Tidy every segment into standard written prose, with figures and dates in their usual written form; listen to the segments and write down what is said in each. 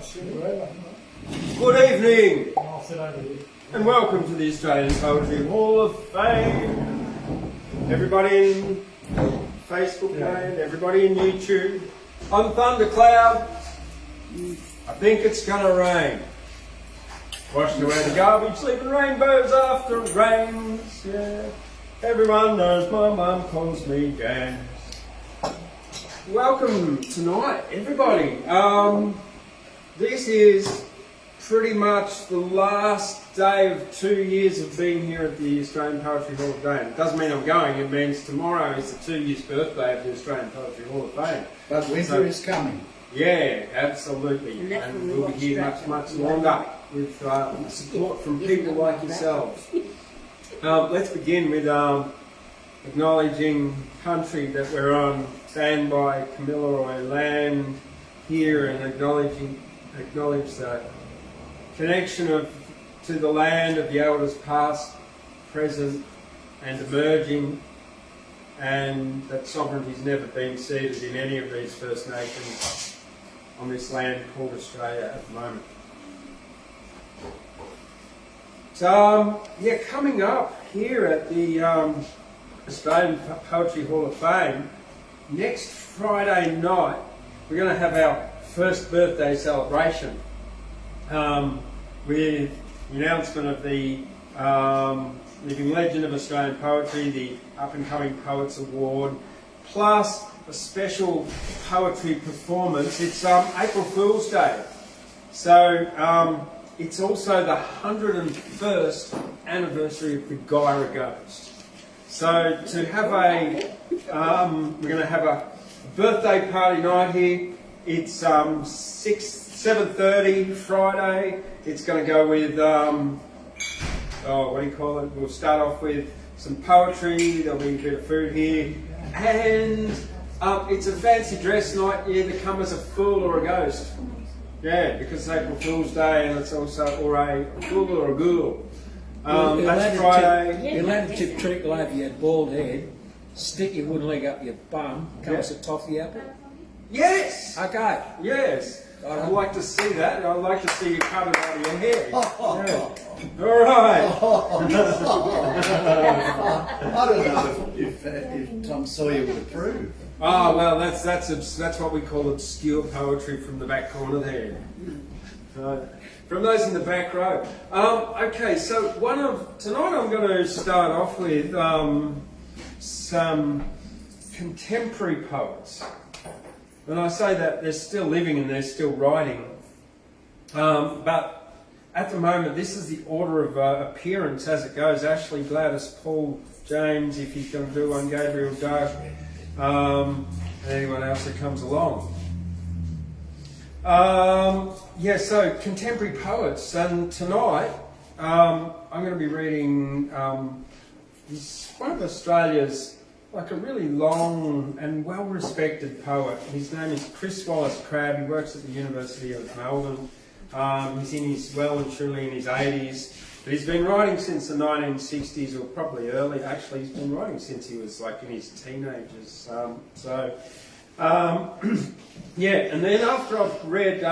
Good evening, and welcome to the Australian Poetry Hall of Fame. Everybody in Facebook land, everybody in YouTube. I'm Thundercloud. I think it's gonna rain. Washing away the garbage, leaving rainbows after rains. Yeah, everyone knows my mum calls me James. Welcome tonight, everybody. This is pretty much the last day of 2 years of being here at the Australian Poetry Hall of Fame. It doesn't mean I'm going, it means tomorrow is the 2 years birthday of the Australian Poetry Hall of Fame. But winter is coming. Yeah, absolutely. And we'll be here much longer with support from people like yourselves. Let's begin with acknowledging country that we're on standby Kamilaroi land here, and acknowledge the connection to the land of the elders past, present and emerging, and that sovereignty's never been ceded in any of these First Nations on this land called Australia at the moment. So, coming up here at the Australian Poetry Hall of Fame, next Friday night we're going to have our first birthday celebration with the announcement of the Living Legend of Australian Poetry, the Up and Coming Poets Award, plus a special poetry performance. It's April Fool's Day, so it's also the 101st anniversary of the Gyra Ghost. So to have we're going to have a birthday party night here. It's 7:30 Friday. It's going to go with what do you call it? We'll start off with some poetry. There'll be a bit of food here, and it's a fancy dress night. You either come as a fool or a ghost. Yeah, because it's April Fool's Day, and it's also or a fool or a ghoul. That's Friday. You'll have to trick over your bald head, stick your wooden leg up your bum, come as a toffee apple. Yes! Okay. Yes. I'd like to see that. I'd like to see you cut it out of your hair. Yeah. All right. I don't know if Tom Sawyer would approve. Oh, well, that's what we call obscure poetry from the back corner there. From those in the back row. Okay, so tonight I'm going to start off with some contemporary poets. And I say that they're still living and they're still writing. But at the moment, this is the order of appearance as it goes. Ashley, Gladys, Paul, James, if he's going to do one, Gabriel, Doug, and anyone else that comes along. So contemporary poets. And tonight, I'm going to be reading he's one of Australia's a really long and well-respected poet. His name is Chris Wallace Crabbe. He works at the University of Melbourne. He's well and truly in his 80s. But he's been writing since the 1960s, or probably early. Actually, he's been writing since he was in his teenagers. And then after I've read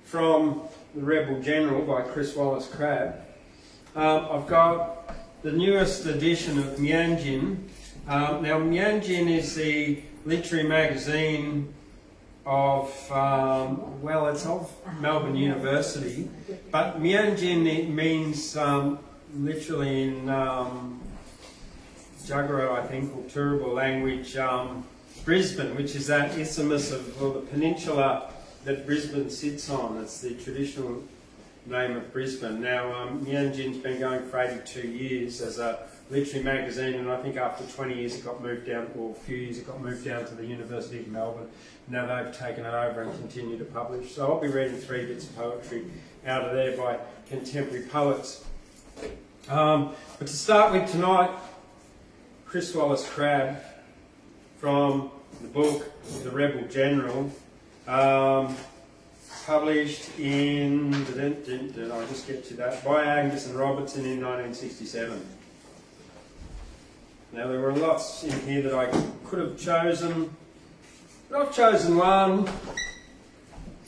from The Rebel General by Chris Wallace Crabbe, I've got the newest edition of Meanjin. Now, Meanjin is the literary magazine of, it's of Melbourne University, but Meanjin, it means literally in Jagera, I think, or Turrbal language, Brisbane, which is that isthmus the peninsula that Brisbane sits on. It's the traditional name of Brisbane. Now, Meanjin's been going for 82 years as a literary magazine, and I think after 20 years it got moved down, or a few years it got moved down to the University of Melbourne. Now they've taken it over and continue to publish. So I'll be reading 3 bits of poetry out of there by contemporary poets. But to start with tonight, Chris Wallace Crabbe from the book The Rebel General, published in, I'll just get to that, by Angus and Robertson in 1967. Now there were lots in here that I could have chosen, but I've chosen one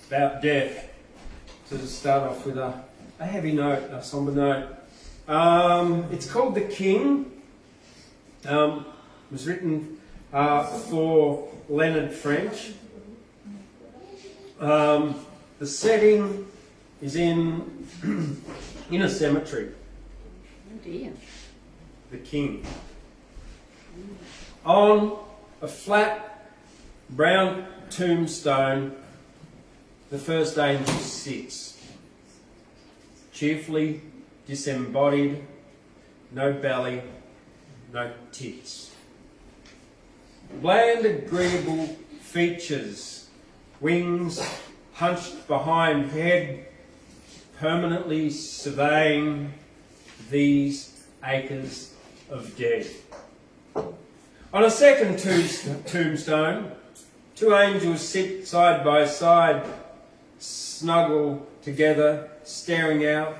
about death. to start off with a heavy note, a somber note. It's called The King. It was written for Leonard French. The setting is in a cemetery. Oh dear. The King. On a flat brown tombstone, the first angel sits, cheerfully disembodied, no belly, no tits. Bland, agreeable features, wings hunched behind head, permanently surveying these acres of dead. On a second tombstone, two angels sit side by side, snuggle together, staring out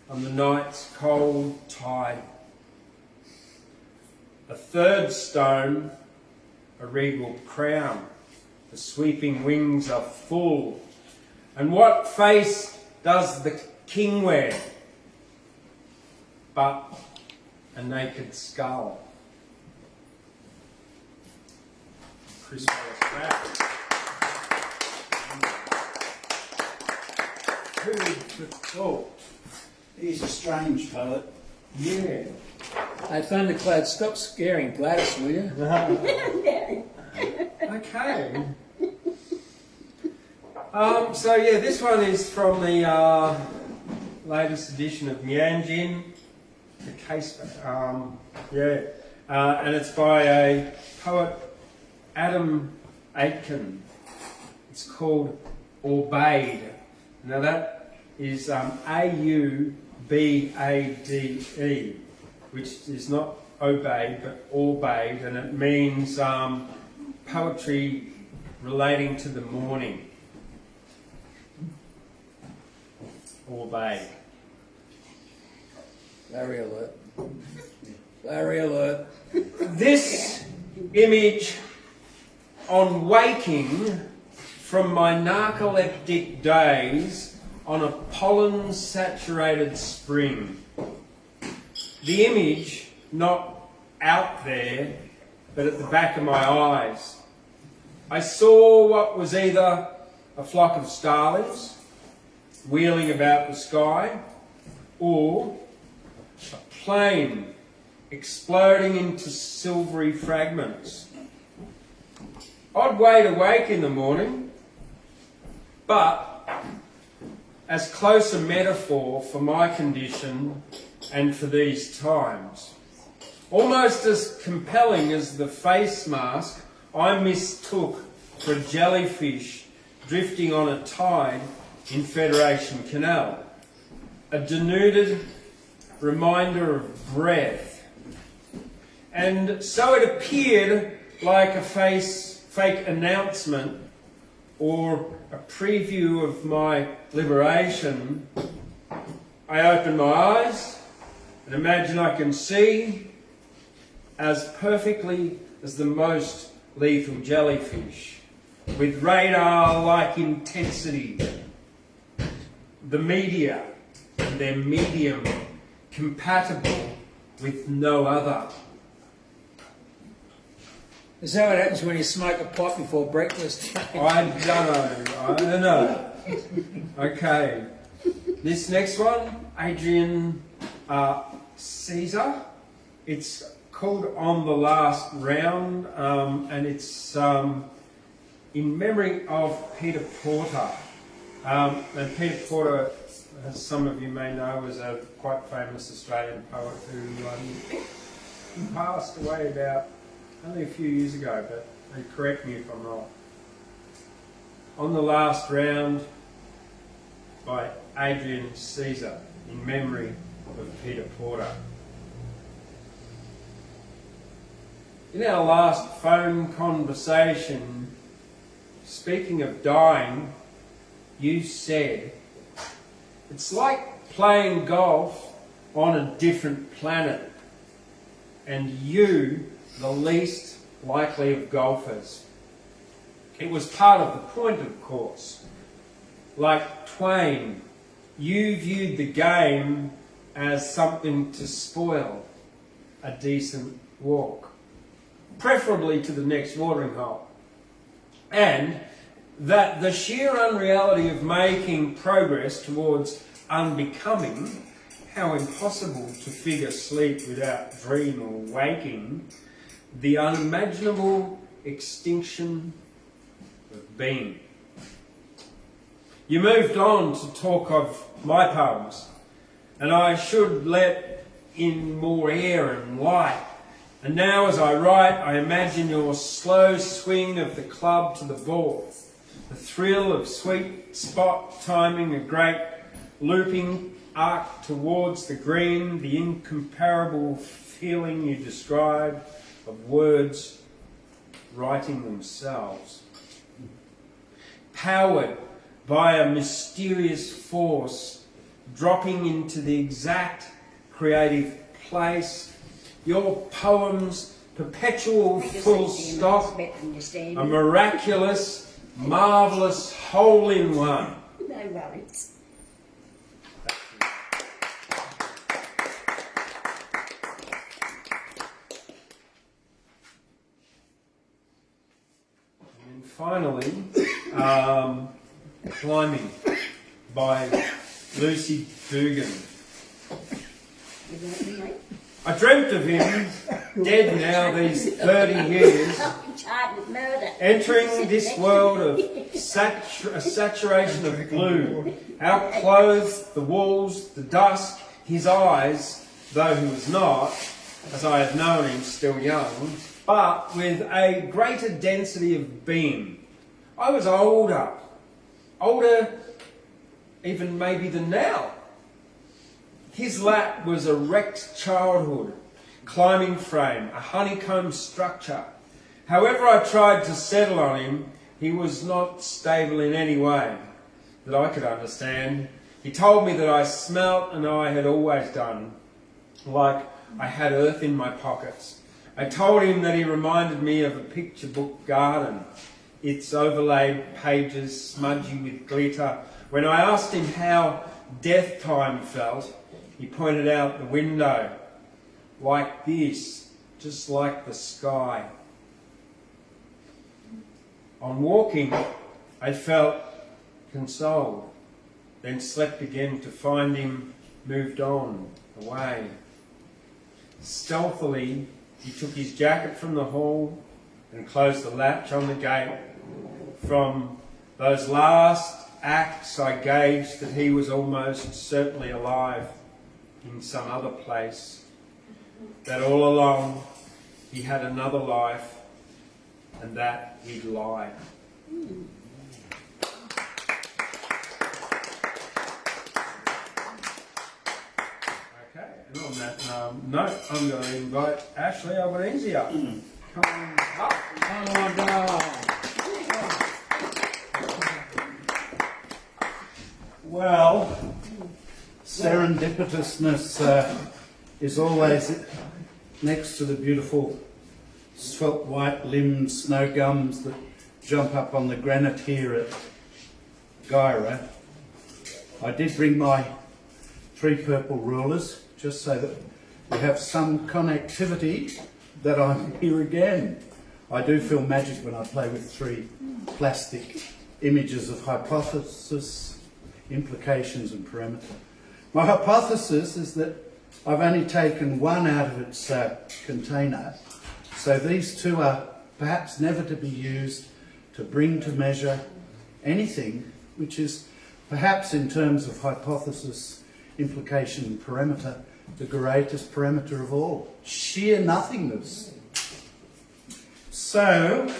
on the night's cold tide. A third stone, a regal crown. The sweeping wings are full. And what face does the king wear but a naked skull? Chris Wallace Crabbe. Who would have thought? He's a strange poet. Yeah. Hey, Thundercloud, stop scaring Gladys, will you? Okay. So yeah, this one is from the latest edition of Meanjin. The case, and it's by a poet, Adam Aitken. It's called Aubade. Now that is A-U-B-A-D-E, which is not obeyed but Aubade, and it means poetry relating to the morning. Aubade. Larry alert. Larry alert. This image on waking from my narcoleptic days on a pollen-saturated spring. The image not out there, but at the back of my eyes. I saw what was either a flock of starlings wheeling about the sky, or a plane exploding into silvery fragments. Odd way to wake in the morning, but as close a metaphor for my condition and for these times. Almost as compelling as the face mask I mistook for a jellyfish drifting on a tide in Federation Canal. A denuded reminder of breath. And so it appeared like a fake announcement or a preview of my liberation. I open my eyes and imagine I can see as perfectly as the most lethal jellyfish, with radar-like intensity. The media and their medium compatible with no other. Is that what happens when you smoke a pipe before breakfast? I don't know. Okay. This next one, Adrian Caesar. It's called On the Last Round, and it's in memory of Peter Porter. And Peter Porter, as some of you may know, was a quite famous Australian poet who passed away about only a few years ago, but correct me if I'm wrong. On the Last Round by Adrian Caesar, in memory of Peter Porter. In our last phone conversation, speaking of dying, you said, it's like playing golf on a different planet, and you the least likely of golfers. It was part of the point, of course. Like Twain you viewed the game as something to spoil a decent walk, preferably to the next watering hole, and that the sheer unreality of making progress towards unbecoming, how impossible to figure sleep without dream or waking, the unimaginable extinction of being. You moved on to talk of my poems, and I should let in more air and light. And now as I write, I imagine your slow swing of the club to the ball, the thrill of sweet spot timing, a great looping arc towards the green, the incomparable feeling you describe of words writing themselves. Powered by a mysterious force, dropping into the exact creative place, your poems, perpetual full stop, a miraculous, marvellous hole-in-one. No worries. And finally, Climbing by Lucy Dougan. I dreamt of him, dead now these 30 years, entering this world of a saturation of blue, outclothed, the walls, the dusk, his eyes, though he was not, as I had known him, still young, but with a greater density of being. I was older even maybe than now. His lap was a wrecked childhood, climbing frame, a honeycomb structure. However I tried to settle on him, he was not stable in any way that I could understand. He told me that I smelt, and I had always done, like I had earth in my pockets. I told him that he reminded me of a picture book garden, its overlaid pages smudgy with glitter. When I asked him how death time felt, he pointed out the window, like this, just like the sky. On walking, I felt consoled, then slept again to find him moved on, away. Stealthily, he took his jacket from the hall and closed the latch on the gate. From those last acts, I gauged that he was almost certainly alive in some other place, that all along he had another life, and that he'd lie. Okay, and on that note, I'm going to invite Ashley Albanese up. Come on up. Come on down. Well, serendipitousness is always next to the beautiful svelte white-limbed snow gums that jump up on the granite here at Gyra. I did bring my 3 purple rulers just so that we have some connectivity that I'm here again. I do feel magic when I play with 3 plastic images of hypothesis, implications and perimeter. My hypothesis is that I've only taken one out of its container, so these 2 are perhaps never to be used to bring to measure anything which is perhaps in terms of hypothesis, implication and perimeter, the greatest perimeter of all, sheer nothingness. So,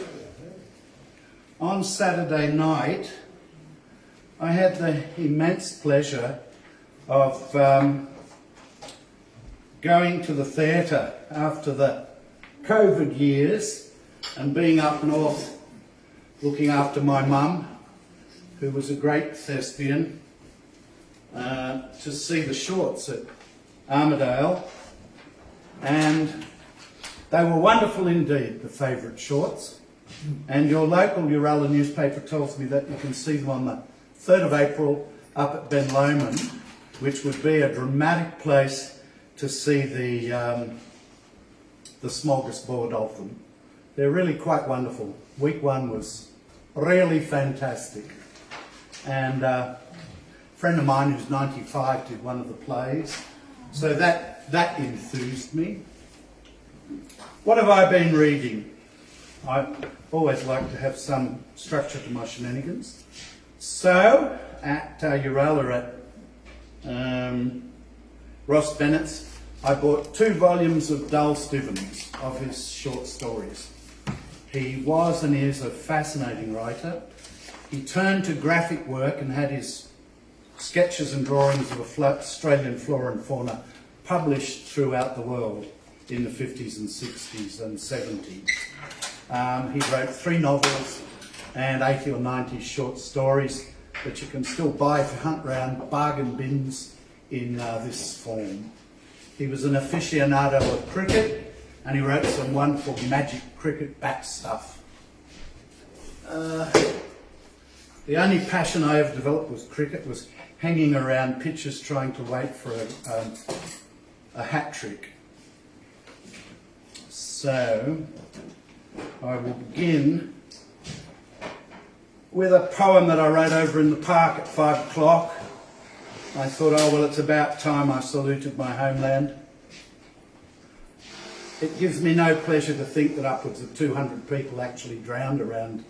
on Saturday night, I had the immense pleasure of going to the theatre after the COVID years and being up north looking after my mum, who was a great thespian, to see the shorts at Armadale, and they were wonderful indeed, the favourite shorts. And your local Uralla newspaper tells me that you can see them on the 3rd of April, up at Ben Lomond, which would be a dramatic place to see the smorgasbord of them. They're really quite wonderful. Week 1 was really fantastic. And a friend of mine who's 95 did one of the plays, so that enthused me. What have I been reading? I always like to have some structure to my shenanigans. So, at Uralla at Ross Bennett's, I bought 2 volumes of Dale Stevens, of his short stories. He was and is a fascinating writer. He turned to graphic work and had his sketches and drawings of Australian flora and fauna published throughout the world in the 50s and 60s and 70s. He wrote 3 novels and 80 or 90 short stories that you can still buy if you hunt around bargain bins in this form. He was an aficionado of cricket, and he wrote some wonderful magic cricket bat stuff. The only passion I ever developed with cricket was hanging around pitches trying to wait for a hat trick. So, I will begin with a poem that I wrote over in the park at 5 o'clock. I thought, oh well, it's about time I saluted my homeland. It gives me no pleasure to think that upwards of 200 people actually drowned around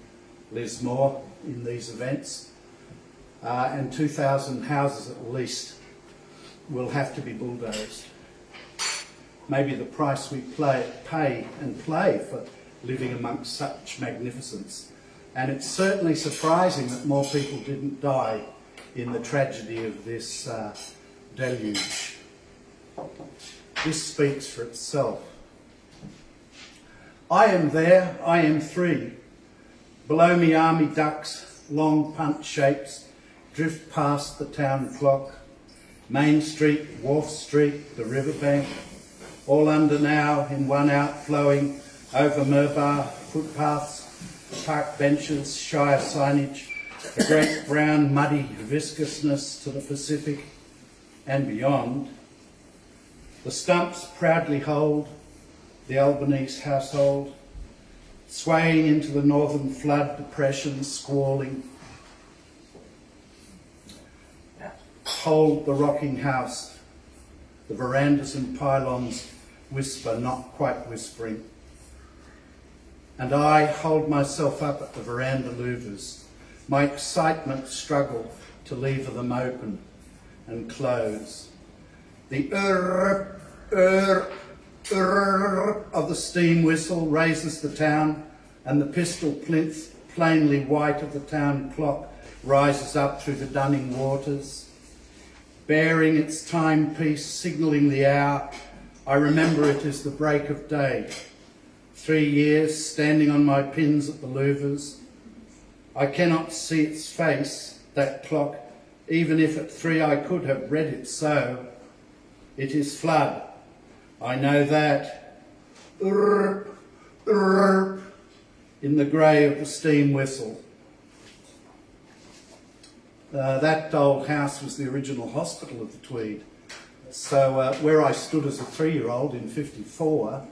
Lismore in these events, and 2,000 houses at least will have to be bulldozed. Maybe the price we pay for living amongst such magnificence. And it's certainly surprising that more people didn't die in the tragedy of this deluge. This speaks for itself. I am there, I am free. Below me army ducks, long punt shapes, drift past the town clock. Main Street, Wharf Street, the riverbank, all under now in one outflowing over Merbar footpaths, park benches, shire signage, the great brown muddy viscousness to the Pacific and beyond. The stumps proudly hold the Albanese household, swaying into the northern flood depression, squalling. Hold the rocking house, the verandas and pylons whisper, not quite whispering. And I hold myself up at the veranda louvers, my excitement struggle to lever them open and close. The of the steam whistle raises the town, and the pistol plinth, plainly white of the town clock, rises up through the dunning waters. Bearing its timepiece, signalling the hour, I remember it is the break of day. 3 years standing on my pins at the louvers. I cannot see its face, that clock, even if at 3 I could have read it so. It is flood. I know that. In the grey of the steam whistle. That old house was the original hospital of the Tweed. So where I stood as a 3-year-old in 54,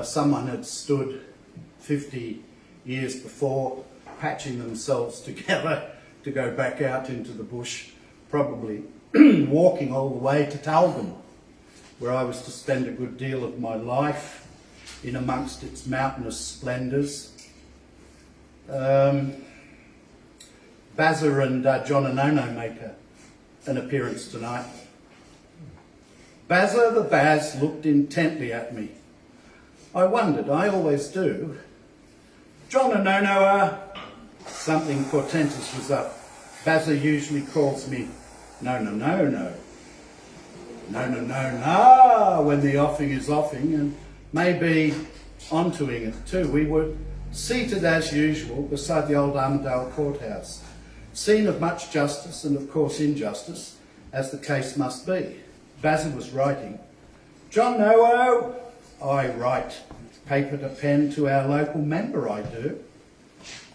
someone had stood 50 years before, patching themselves together to go back out into the bush, probably walking all the way to Talbot, where I was to spend a good deal of my life in amongst its mountainous splendours. Bazza and John Anono make an appearance tonight. Bazza the Baz looked intently at me. I wondered, I always do. John Anono, something portentous was up. Bazza usually calls me no, when the offing is offing, and maybe ontoing it too. We were seated as usual beside the old Armadale courthouse, scene of much justice and of course injustice, as the case must be. Bazza was writing. John Noo, I write, paper to pen to our local member, I do.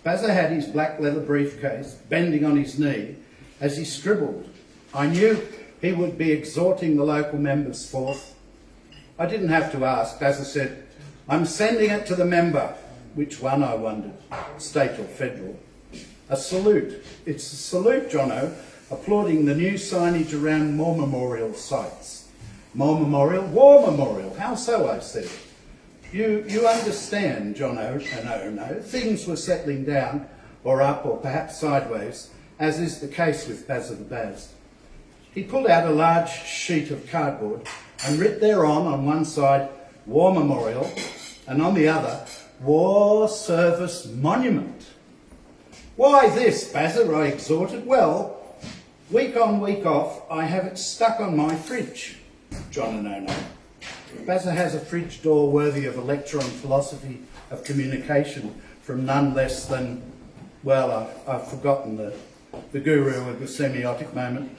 Bazza had his black leather briefcase bending on his knee, as he scribbled. I knew he would be exhorting the local members forth. I didn't have to ask. As I said, I'm sending it to the member. Which one, I wondered, state or federal? A salute. It's a salute, Jono, applauding the new signage around War Memorial sites. War Memorial. How so, I said. You understand, Jono, no, things were settling down, or up, or perhaps sideways, as is the case with Baz of the Baz. He pulled out a large sheet of cardboard and writ thereon on one side, War Memorial, and on the other, War Service Monument. Why this, Bazza? I exhorted. Well, week on, week off, I have it stuck on my fridge. John no. Bazza has a fridge door worthy of a lecture on philosophy of communication from none less than, well, I've forgotten the guru of the semiotic moment.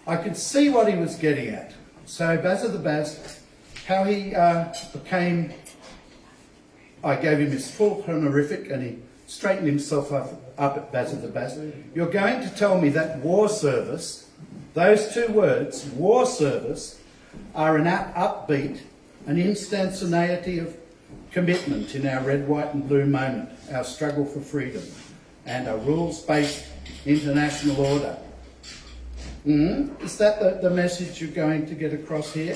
I could see what he was getting at. So Baz of the Baz, how he became, I gave him his full honorific and he straightened himself up at Baz of the Baz. You're going to tell me that war service, those two words, war service, are an upbeat, an instantaneity of commitment in our red, white and blue moment, our struggle for freedom and our rules-based international order. Is that the message you're going to get across here?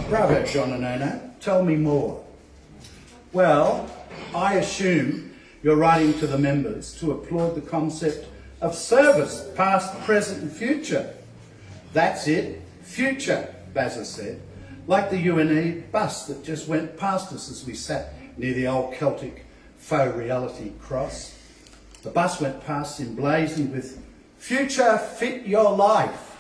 Bravo, John and Ono. Tell me more. Well, I assume you're writing to the members to applaud the concept of service, past, present and future. That's it, future, Bazza said, like the UNE bus that just went past us as we sat near the old Celtic faux reality cross. The bus went past emblazoned with future fit your life.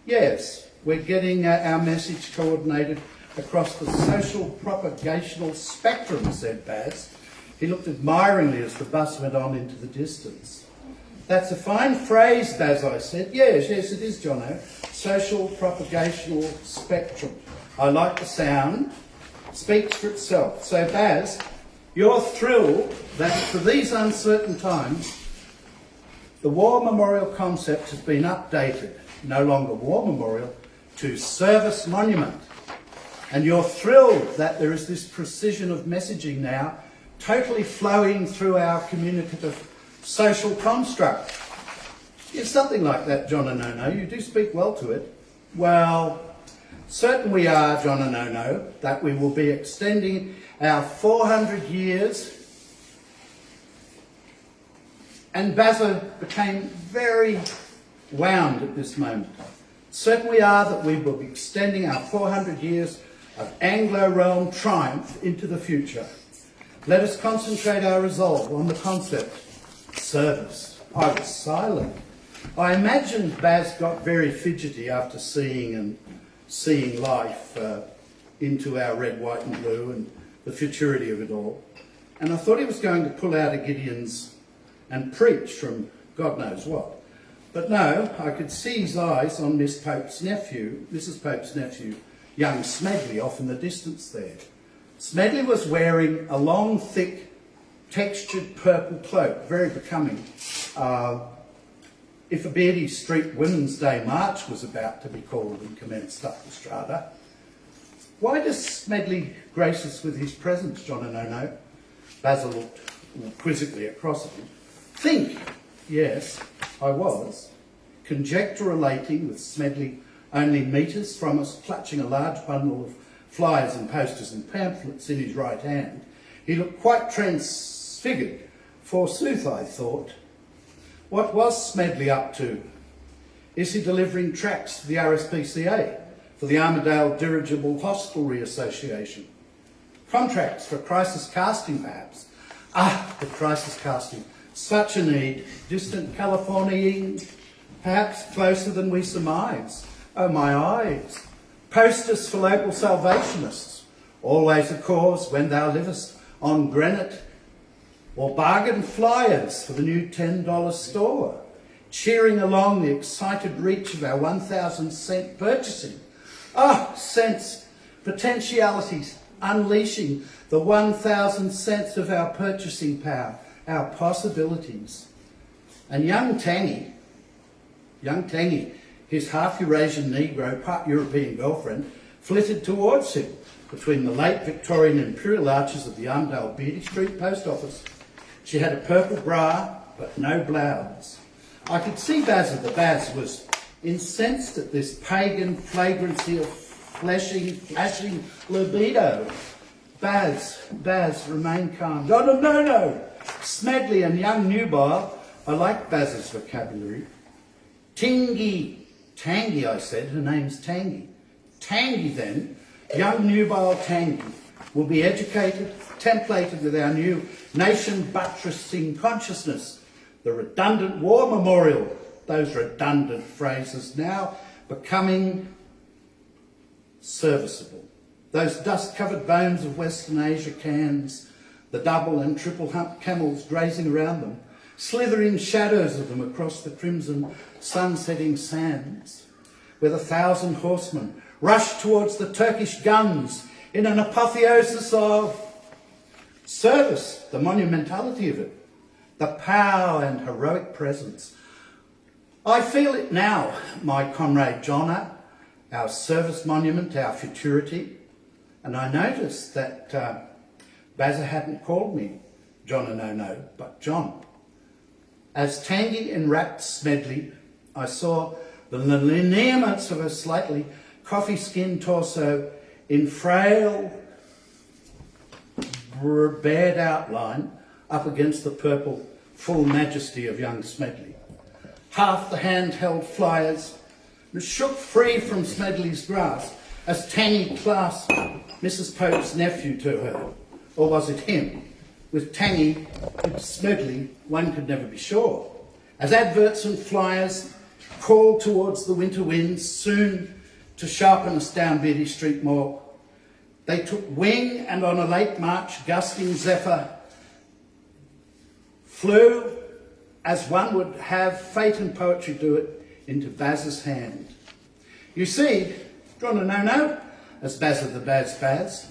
Yes, we're getting our message coordinated across the social propagational spectrum, said Baz. He looked admiringly as the bus went on into the distance. That's a fine phrase, Baz, I said. Yes, it is, Jono. Social propagational spectrum. I like the sound. Speaks for itself. So, Baz, you're thrilled that for these uncertain times, the War Memorial concept has been updated, no longer War Memorial, to Service Monument. And you're thrilled that there is this precision of messaging now totally flowing through our communicative social construct. It's something like that, John and Ono. You do speak well to it. Well, certain we are, John and Ono, that we will be extending our 400 years. And Bazza became very wound at this moment. Certain we are that we will be extending our 400 years of Anglo-Realm triumph into the future. Let us concentrate our resolve on the concept, service. I was silent. I imagine Baz got very fidgety after seeing life into our red, white and blue and the futurity of it all. And I thought he was going to pull out a Gideon's and preach from God knows what. But no, I could see his eyes on Mrs. Pope's nephew, young Smedley, off in the distance there. Smedley was wearing a long, thick, textured purple cloak, very becoming. If a Beardy Street Women's Day March was about to be called and commenced up the strata. Why does Smedley grace us with his presence, John and Ono? Basil looked quizzically across at him. Think, yes, I was, conjecture relating with Smedley only metres from us, clutching a large bundle of flyers and posters and pamphlets in his right hand. He looked quite transfigured. Forsooth, I thought. What was Smedley up to? Is he delivering tracts to the RSPCA, for the Armidale Dirigible Hostelry Association? Contracts for crisis casting, perhaps? Ah, the crisis casting. Such a need. Distant California, perhaps closer than we surmise. Oh, my eyes. Posters for local Salvationists. Always a cause when thou livest on granite. Or bargain flyers for the new $10 store. Cheering along the excited reach of our 1,000 cent purchasing. Ah, cents. Potentialities. Unleashing the 1,000 cents of our purchasing power. Our possibilities. And young Tangy, young Tangy, his half Eurasian Negro, part European girlfriend, flitted towards him between the late Victorian imperial arches of the Armdale Beatty Street post office. She had a purple bra, but no blouse. I could see Baz of the Baz was incensed at this pagan flagrancy of flashing libido. Baz, remain calm. Oh, no. Smedley and young Nubile, I like Baz's vocabulary. Tangy, I said, her name's Tangy. Tangy then, young Nubile Tangy, will be educated, templated with our new nation buttressing consciousness, the redundant war memorial, those redundant phrases now becoming serviceable. Those dust-covered bones of Western Asia cans, the double and triple hump camels grazing around them, slithering shadows of them across the crimson sun-setting sands, where 1,000 horsemen rushed towards the Turkish guns in an apotheosis of service, the monumentality of it, the power and heroic presence. I feel it now, my comrade Jonna, our service monument, our futurity, and I noticed that Bazza hadn't called me Jonna no, but John. As Tangy enwrapped Smedley, I saw the lineaments of her slightly coffee-skinned torso in frail, bared outline up against the purple full majesty of young Smedley. Half the handheld flyers shook free from Smedley's grasp as Tangy clasped Mrs. Pope's nephew to her. Or was it him? With Tangy and Smedley, one could never be sure. As adverts and flyers called towards the winter winds, soon to sharpen us down Beatty Street more, they took wing, and on a late March gusting zephyr flew, as one would have fate and poetry do it, into Baz's hand. You see, no, as Baz of the Baz,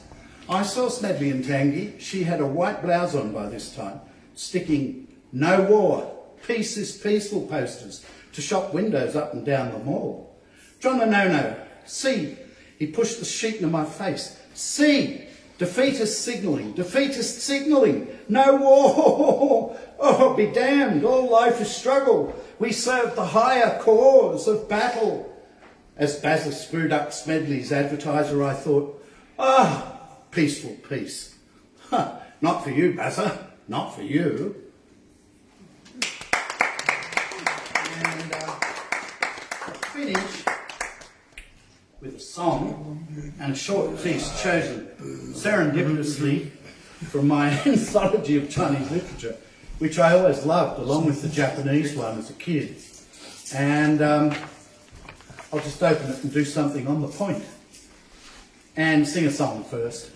I saw Smedley and Tangy. She had a white blouse on by this time, sticking "No war, peace is peaceful" posters to shop windows up and down the mall. No, see, he pushed the sheet into my face. See, defeatist signalling, no war, oh, be damned, all life is struggle, we serve the higher cause of battle. As Bazza screwed up Smedley's advertiser, I thought, peaceful peace. Not for you, Bazza, not for you. And finish with a song and a short piece chosen serendipitously from my anthology of Chinese literature, which I always loved, along with the Japanese one as a kid. And I'll just open it and do something on the point and sing a song first.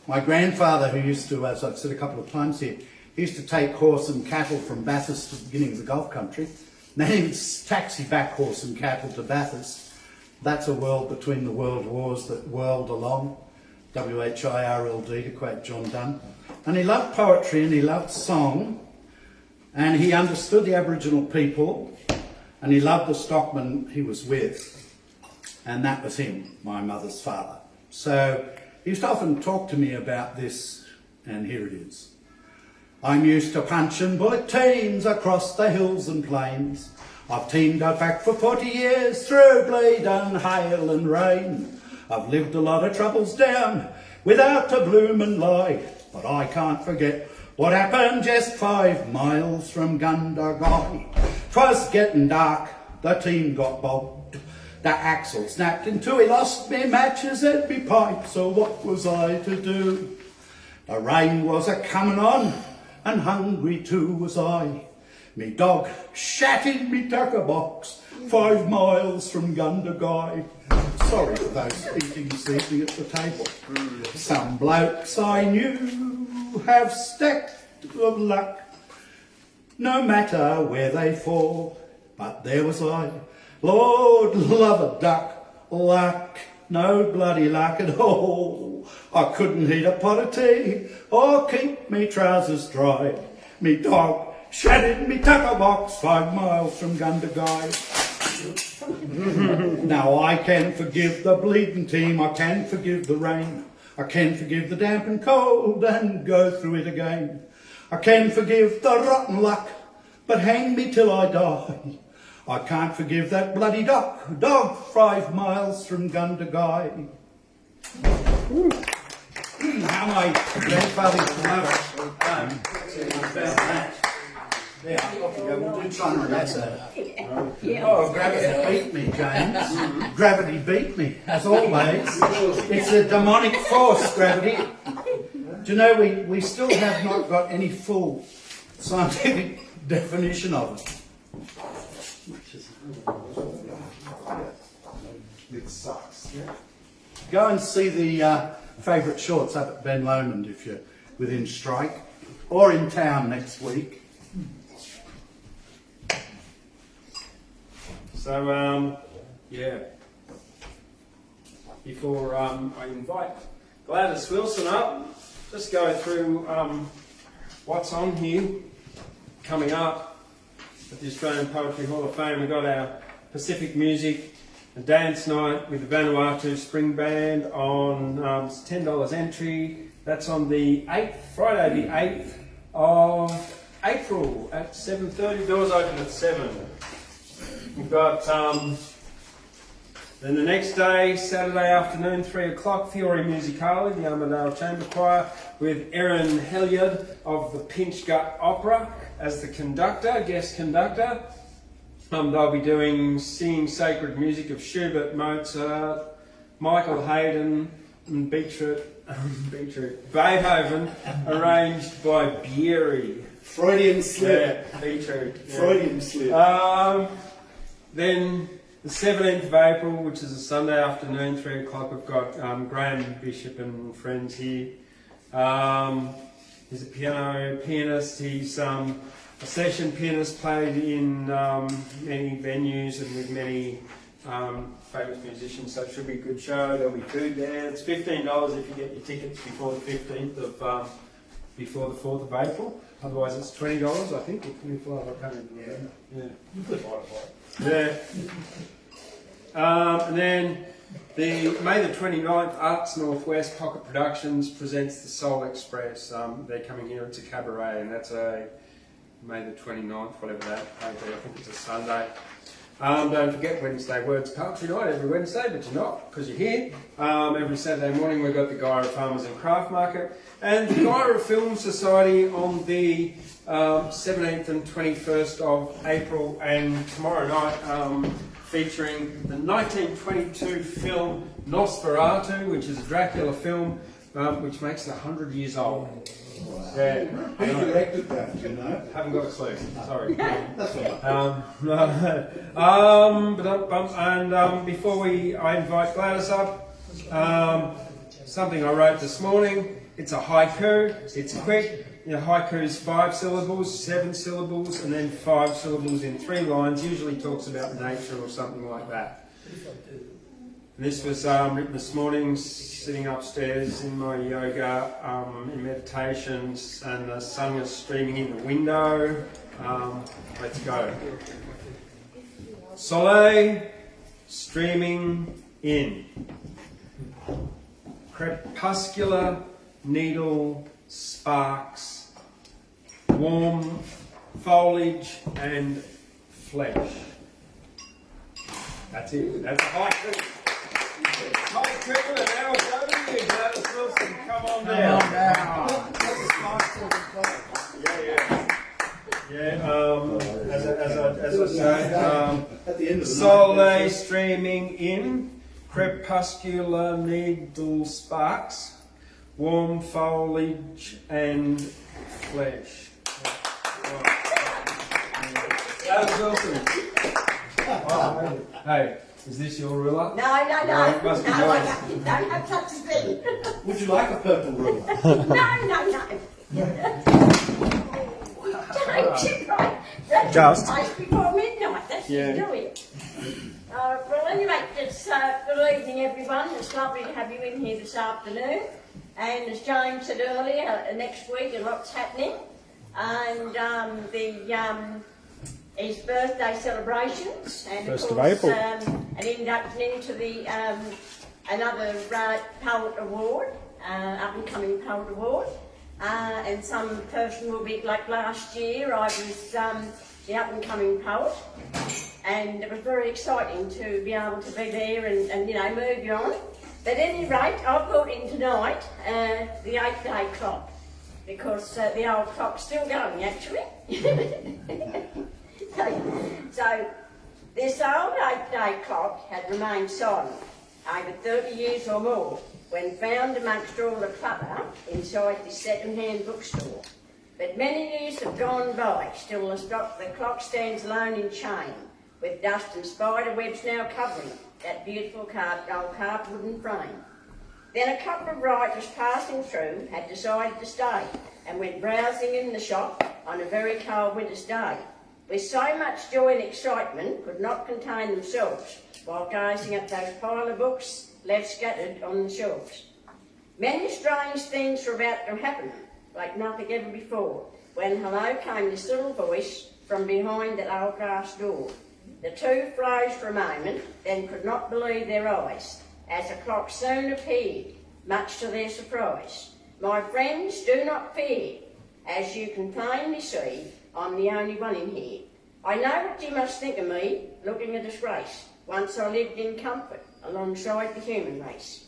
My grandfather, who used to, as I've said a couple of times here, he used to take horse and cattle from Bathurst to the beginning of the Gulf country. Then he would taxi back horse and cattle to Bathurst. That's a world between the world wars that whirled along. WHIRLD, to quote John Donne. And he loved poetry and he loved song. And he understood the Aboriginal people. And he loved the stockman he was with. And that was him, my mother's father. So he used to often talk to me about this, and here it is. I'm used to punching bullet teams across the hills and plains. I've teamed out back for 40 years through bleed and hail and rain. I've lived a lot of troubles down without a bloomin' lie. But I can't forget what happened just 5 miles from Gundagai. 'Twas getting dark, the team got bogged. The axle snapped in two, he lost me matches and me pipe, so what was I to do? The rain was a-comin' on, and hungry too was I. Me dog shat in me tucker box 5 miles from Gundagai. Sorry for those eating this evening at the table. Some blokes I knew have stacked of luck, no matter where they fall. But there was I, Lord love a duck, luck, no bloody luck at all. I couldn't heat a pot of tea or keep me trousers dry. Me dog shattered me tackle box 5 miles from Gundagai. Now I can forgive the bleeding team, I can forgive the rain, I can forgive the damp and cold and go through it again. I can forgive the rotten luck, but hang me till I die. I can't forgive that bloody dog 5 miles from Gundagai. How my grandfather used to love yeah, off you go. We'll do China and that's Oh, gravity beat me, James. Gravity beat me, as always. It's a demonic force, gravity. Do you know, we still have not got any full scientific definition of it. It sucks. Go and see the favourite shorts up at Ben Lomond if you're within strike, or in town next week. So, yeah, before I invite Gladys Wilson up, just go through what's on here coming up at the Australian Poetry Hall of Fame. We've got our Pacific Music, a dance night with the Vanuatu Spring Band on $10 entry. That's on the 8th, Friday the 8th of April at 7:30. Doors open at 7. We've got, then the next day, Saturday afternoon, 3 o'clock, Fiore Musicale, the Armadale Chamber Choir, with Erin Helyard of the Pinch Gut Opera as the conductor, guest conductor. They'll be singing sacred music of Schubert, Mozart, Michael Haydn, and Beethoven, arranged by Bieri. Freudian slip. Yeah, Beetroot. Yeah. Freudian slip. Then the 17th of April, which is a Sunday afternoon, 3 o'clock, we've got Graham Bishop and friends here. He's a pianist. He's a session pianist, played in many venues and with many famous musicians, so it should be a good show. There'll be food there. It's $15 if you get your tickets before the 15th of before the 4th of April. Otherwise, it's $20, I think, or $25. I can't remember. Yeah. And then the May the 29th, Arts Northwest Pocket Productions presents the Soul Express. They're coming here. It's a cabaret, and that's a May the 29th, whatever that may be. I think it's a Sunday. Don't forget Wednesday Words Poetry Night every Wednesday, but you're not because you're here. Every Saturday morning we've got the Gyra Farmers and Craft Market and the Gyra Film Society on the 17th and 21st of April, and tomorrow night featuring the 1922 film Nosferatu, which is a Dracula film which makes it 100 years old. Yeah. Who directed that, do you know? Haven't got a clue. Sorry. That's all right. Before I invite Gladys up, something I wrote this morning. It's a haiku. It's quick. Haiku is 5 syllables, 7 syllables, and then 5 syllables in 3 lines. Usually talks about nature or something like that. And this was written this morning, sitting upstairs in my yoga, in meditations, and the sun was streaming in the window. Let's go. Soleil streaming in. Crepuscular needle sparks. Warm foliage and flesh. That's it. That's a haiku. Haiku, and now it's over to you, Gladys Wilson. Come on down. Yeah. As I say, at the end of the Soleil streaming in, crepuscular needle sparks, warm foliage and flesh. Gladys Wilson. Hey, is this your ruler? No. It must be yours. Don't have such a thing. Would you like a purple ruler? No. Don't you right? Just. Before midnight, that's Yeah. what you do it. Well, anyway, it's good evening, everyone. It's lovely to have you in here this afternoon. And as James said earlier, next week a lot's happening. and his birthday celebrations, and First of of course April. an induction into the another poet award, up and coming poet award, and some person will be like last year. I was the up and coming poet, and it was very exciting to be able to be there and you know move you on. But at any rate, I've brought in tonight the 8-day clock, because the old clock's still going actually. So this old 8-day clock had remained silent over 30 years or more when found amongst all the clutter inside the second-hand bookstore. But many years have gone by, still the clock stands alone in chain, with dust and spider webs now covering that beautiful old carved wooden frame. Then a couple of riders passing through had decided to stay and went browsing in the shop on a very cold winter's day, with so much joy and excitement could not contain themselves while gazing at those pile of books left scattered on the shelves. Many strange things were about to happen, like nothing ever before, when hello came this little voice from behind that old glass door. The two froze for a moment, then could not believe their eyes, as a clock soon appeared, much to their surprise. My friends, do not fear, as you can plainly see, I'm the only one in here. I know what you must think of me, looking a disgrace. Once I lived in comfort alongside the human race.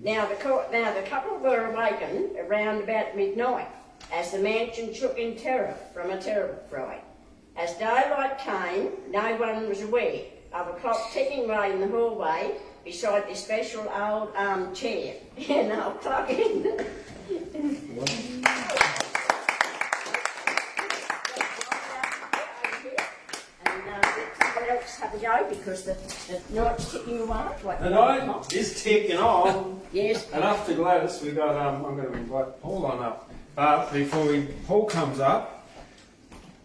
Now the couple were awakened around about midnight, as the mansion shook in terror from a terrible fright. As daylight came, no one was aware of a clock ticking away in the hallway beside this special old armchair. An old clock in. Else have a go, because the night's ticking away. The night is ticking on. Yes. And after Gladys, we got. I'm going to invite Paul on up. But before Paul comes up,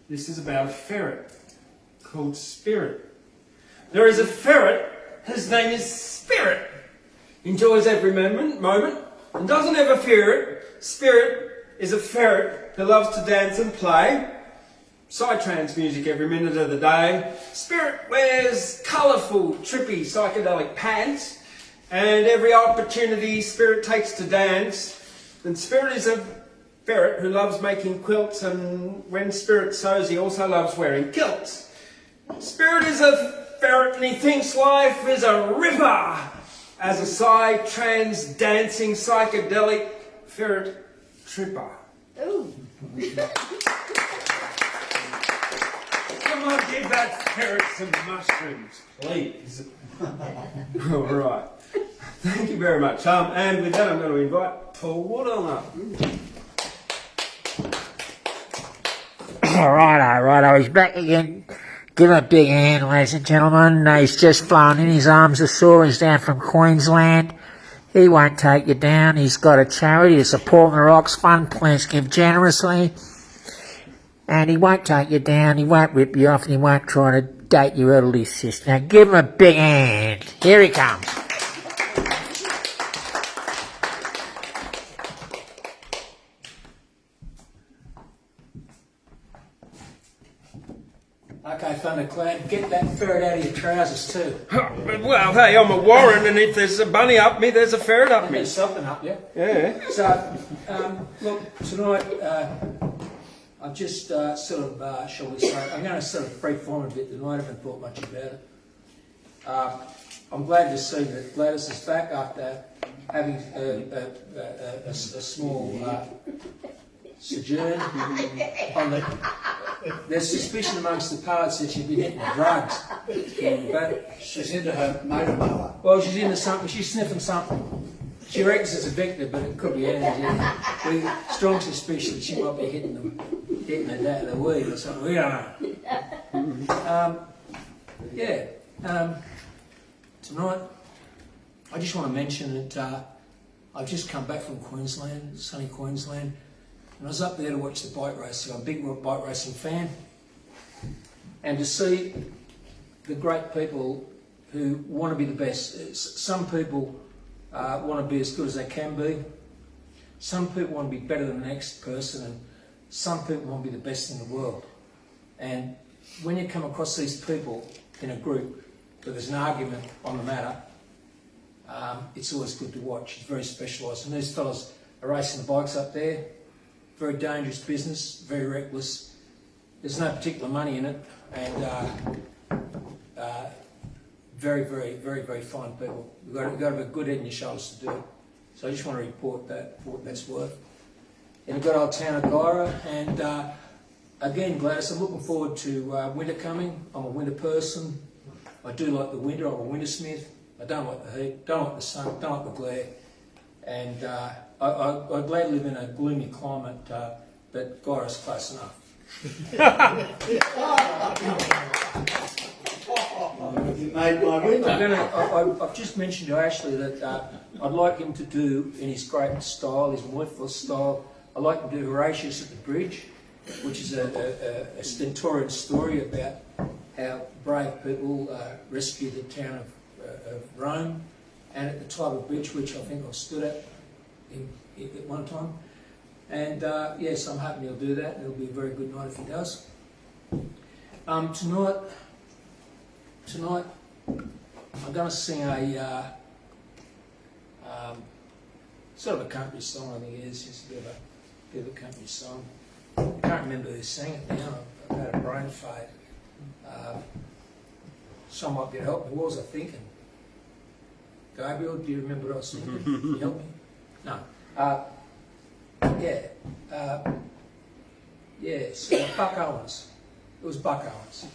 this is about a ferret called Spirit. There is a ferret. His name is Spirit. Enjoys every moment, and doesn't ever fear it. Spirit is a ferret who loves to dance and play. Psytrance music every minute of the day. Spirit wears colourful, trippy, psychedelic pants, and every opportunity Spirit takes to dance. And Spirit is a ferret who loves making quilts, and when Spirit sews, he also loves wearing kilts. Spirit is a ferret and he thinks life is a ripper as a psytrance dancing psychedelic ferret tripper. Ooh. Come on, give that ferret some mushrooms, please. All right. Thank you very much. And with that, I'm going to invite Paul Wood on up. Righto, he's back again. Give him a big hand, ladies and gentlemen. He's just flown in. His arms are sore. He's down from Queensland. He won't take you down. He's got a charity to support the Rocks Fund. Please give generously. And he won't take you down. He won't rip you off. And he won't try to date your elderly sister. Now give him a big hand. Here he comes. Okay, Thundercloud, get that ferret out of your trousers too. Well, hey, I'm a Warren, and if there's a bunny up me, there's a ferret up me. There's something up, yeah? Yeah. So, look, tonight, I've just shall we say, I'm going to sort of free-form a bit tonight. I haven't thought much about it. I'm glad to see that Gladys is back after having a small sojourn on the... There's suspicion amongst the poets that she's been hitting the drugs. But She's into her motor. well, she's into something. She's sniffing something. She reckons it's a victor, but it could be anything. With strong suspicion that she might be hitting the weed or something. We don't know. Tonight, I just want to mention that I've just come back from Queensland, sunny Queensland, and I was up there to watch the bike racing. I'm a big bike racing fan, and to see the great people who want to be the best. Some people want to be as good as they can be. Some people want to be better than the next person, and some people want to be the best in the world. And when you come across these people in a group where there's an argument on the matter, it's always good to watch. It's very specialised. And these fellas are racing the bikes up there. Very dangerous business, very reckless. There's no particular money in it, and very, very, very, very fine people. You've got to have a good head on your shoulders to do it. So I just want to report that, for what that's worth. In a good old town of Gyra, and again, Gladys, I'm looking forward to winter coming. I'm a winter person. I do like the winter. I'm a wintersmith. I don't like the heat, don't like the sun, don't like the glare. And I'd gladly live in a gloomy climate, but Gyra's close enough. You made my winter. I've just mentioned to Ashley that I'd like him to do, in his great style, his wonderful style, I'd like him to do Horatius at the Bridge, which is a stentorian story about how brave people rescued the town of Rome, and at the Tiber Bridge, which I think I stood at one time. And yes, I'm hoping he'll do that. It'll be a very good night if he does. Tonight, I'm going to sing a sort of a country song. I think it is. It's a bit of a country song. I can't remember who sang it now. I've had a brain fade. Some might be able to help me. What was I thinking? Gabriel, do you remember what I was thinking? Can you help me? No. Buck Owens. It was Buck Owens.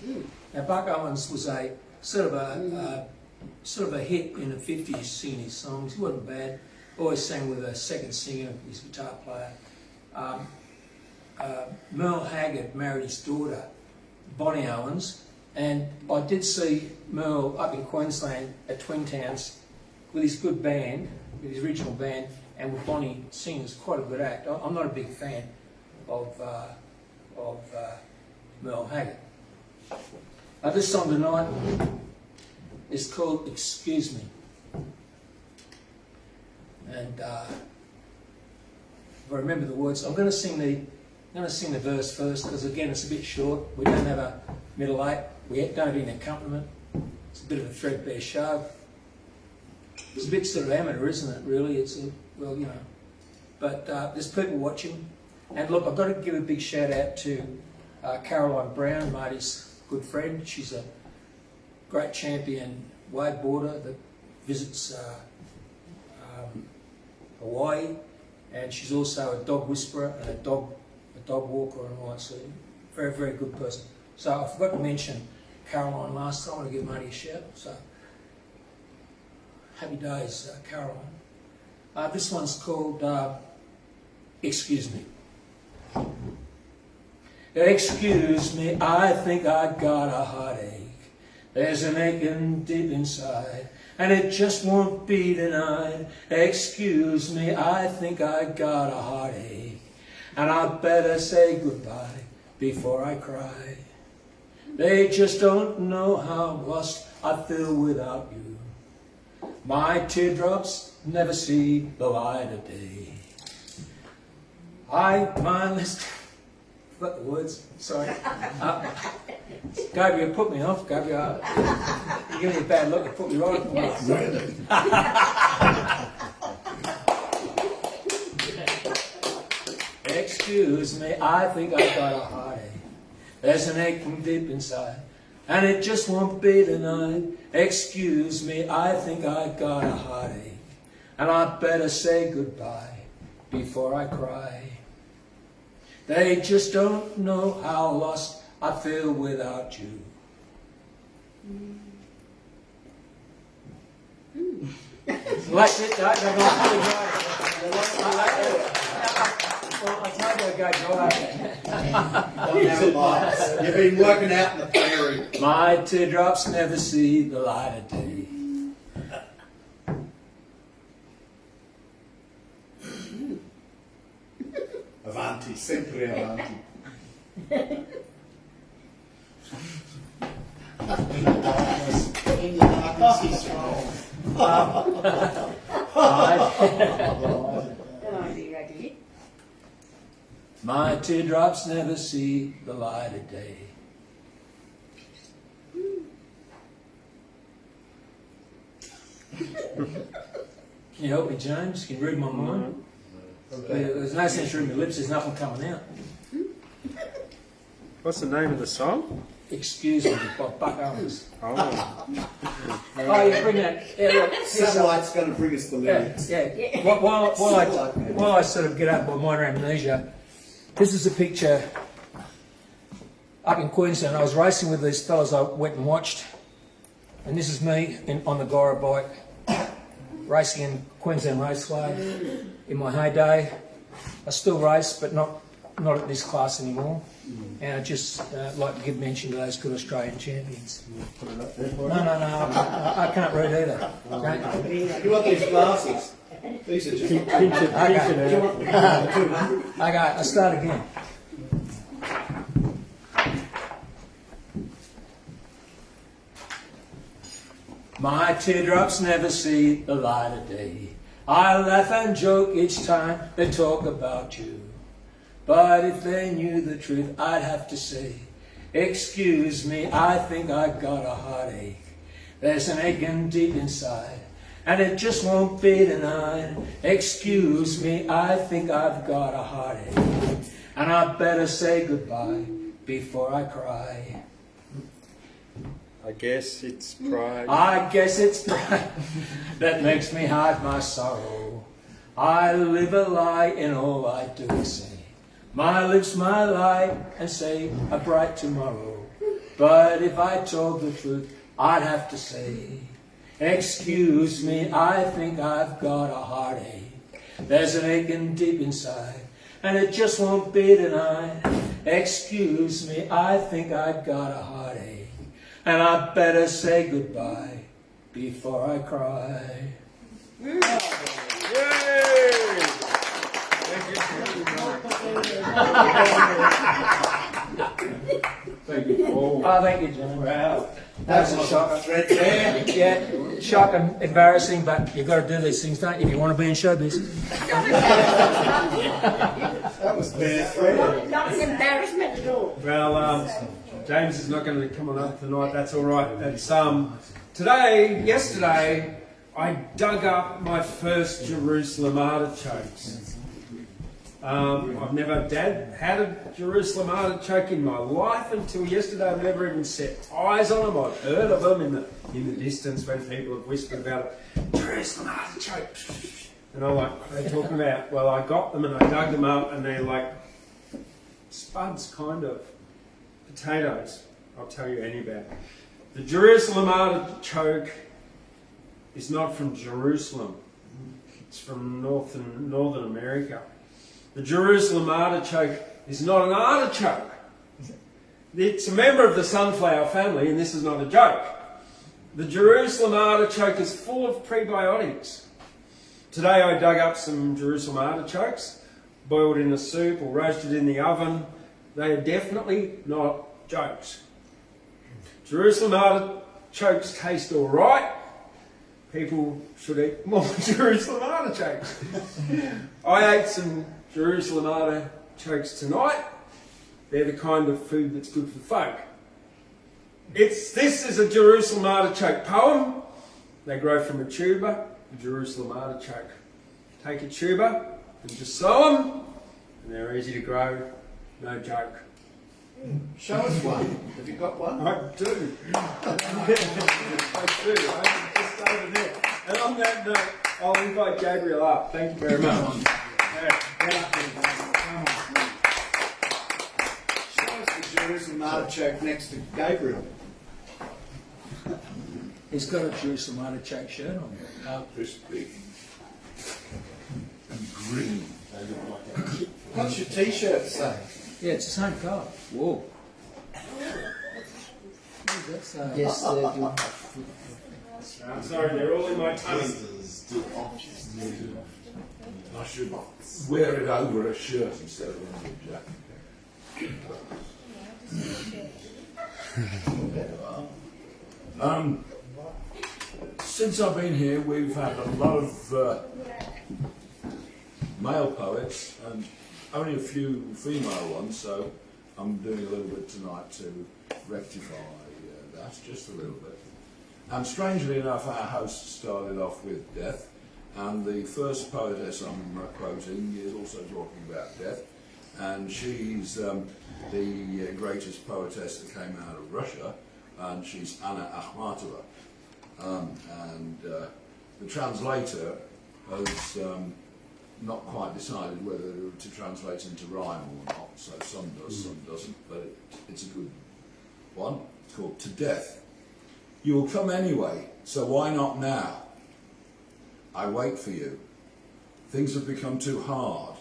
Now Buck Owens was a sort of a hit in the 50s singing his songs. He wasn't bad. Always sang with a second singer, his guitar player. Merle Haggard married his daughter, Bonnie Owens, and I did see Merle up in Queensland at Twin Towns with his good band, with his original band, and with Bonnie singing. It's quite a good act. I'm not a big fan of Merle Haggard. This song tonight is called Excuse Me. And if I remember the words, I'm going to sing the verse first, because again it's a bit short. We don't have a middle eight. We don't have any accompaniment. It's a bit of a threadbare show. It's a bit sort of amateur, isn't it? Really, well, you know. But there's people watching, and look, I've got to give a big shout out to Caroline Brown, Marty's good friend. She's a great champion wakeboarder that visits Hawaii, and she's also a dog whisperer and a dog walker and all that. So very, very good person. So I forgot to mention Caroline last time. I want to give Marty a shout. So happy days, Caroline. This one's called Excuse Me. Excuse me, I think I got a heartache. There's an aching deep inside, and it just won't be denied. Excuse me, I think I got a heartache, and I better say goodbye before I cry. They just don't know how lost I feel without you. My teardrops never see the light of day. Forgot the words, sorry. Gabriel put me off, Gabriel. You give me a bad look, you put me right off. Excuse me, I think I got a heartache. There's an aching deep inside, and it just won't be denied. Excuse me, I think I got a heartache, and I better say goodbye before I cry. They just don't know how lost I feel without you. Like it, they're going to have well, I told you I'd go dry. You've been working out in the prairie. My teardrops never see the light of day. Avanti, sempre avanti. In the darkness is strong. My teardrops never see the light of day. Can you help me, James? Can you read my mind? There's no sense reading my lips, there's nothing coming out. What's the name of the song? Excuse me, Buck Owens. Oh. Oh, yeah, bring that. Yeah, look, Satellite's going to bring us the yeah, lyrics. yeah. While I sort of get up with minor amnesia, this is a picture up in Queensland. I was racing with these fellas I went and watched, and this is me on the Gora bike, racing in Queensland Raceway in my heyday. I still race, but not at this class anymore. And I'd just like to give mention to those good Australian champions. No, I can't read either. Okay? You want these glasses? These are just... Okay, I start again. My teardrops never see the light of day. I laugh and joke each time they talk about you. But if they knew the truth, I'd have to say, excuse me, I think I've got a heartache. There's an aching deep inside, and it just won't be denied. Excuse me, I think I've got a heartache, and I better say goodbye before I cry. I guess it's pride. I guess it's pride that makes me hide my sorrow. I live a lie in all I do and say. My lips, my light, and say a bright tomorrow. But if I told the truth, I'd have to say, excuse me, I think I've got a heartache. There's an aching deep inside, and it just won't be denied. Excuse me, I think I've got a heartache, and I better say goodbye before I cry. Yay! Thank you, Paul. Oh, thank you, John. Wow. That was a shock. Yeah, shock and embarrassing, but you've got to do these things, don't you, if you want to be in showbiz? That was bad. Not an embarrassment at all. Well, James is not going to come on up tonight. That's all right. It's yesterday, I dug up my first Jerusalem artichokes. I've never had a Jerusalem artichoke in my life until yesterday. I've never even set eyes on them. I've heard of them in the distance when people have whispered about it. Jerusalem artichoke. And I'm like, what are they talking about? Well, I got them and I dug them up, and they're like spuds, kind of potatoes. I'll tell you any about it. The Jerusalem artichoke is not from Jerusalem. It's from Northern America. The Jerusalem artichoke is not an artichoke. It's a member of the sunflower family, and this is not a joke. The Jerusalem artichoke is full of prebiotics. Today I dug up some Jerusalem artichokes, boiled in a soup or roasted in the oven. They are definitely not jokes. Jerusalem artichokes taste all right. People should eat more Jerusalem artichokes. I ate some Jerusalem artichokes tonight. They're the kind of food that's good for folk. This is a Jerusalem artichoke poem. They grow from a tuber, a Jerusalem artichoke. Take a tuber and just sow them, and they're easy to grow, no joke. Show us one. Have you got one? I do. I do. I'm just over there. And on that note, I'll invite Gabriel up. Thank you very much. Show us the Jerusalem artichoke next to Gabriel. He's got a Jerusalem artichoke shirt on. Crispy and green. What's your t-shirt say? Yeah, it's the same colour. Whoa. What does that say? Yes, I'm sorry, they're all in my tummy. I should wear it over a shirt instead of under a jacket. Since I've been here, we've had a lot of male poets, and only a few female ones, so I'm doing a little bit tonight to rectify that, just a little bit. And strangely enough, our host started off with death, and the first poetess I'm quoting is also talking about death, and she's the greatest poetess that came out of Russia, and she's Anna Akhmatova. And the translator has not quite decided whether to translate into rhyme or not, so some does, some doesn't, but it's a good one. It's called To Death. You will come anyway, so why not now? I wait for you. Things have become too hard.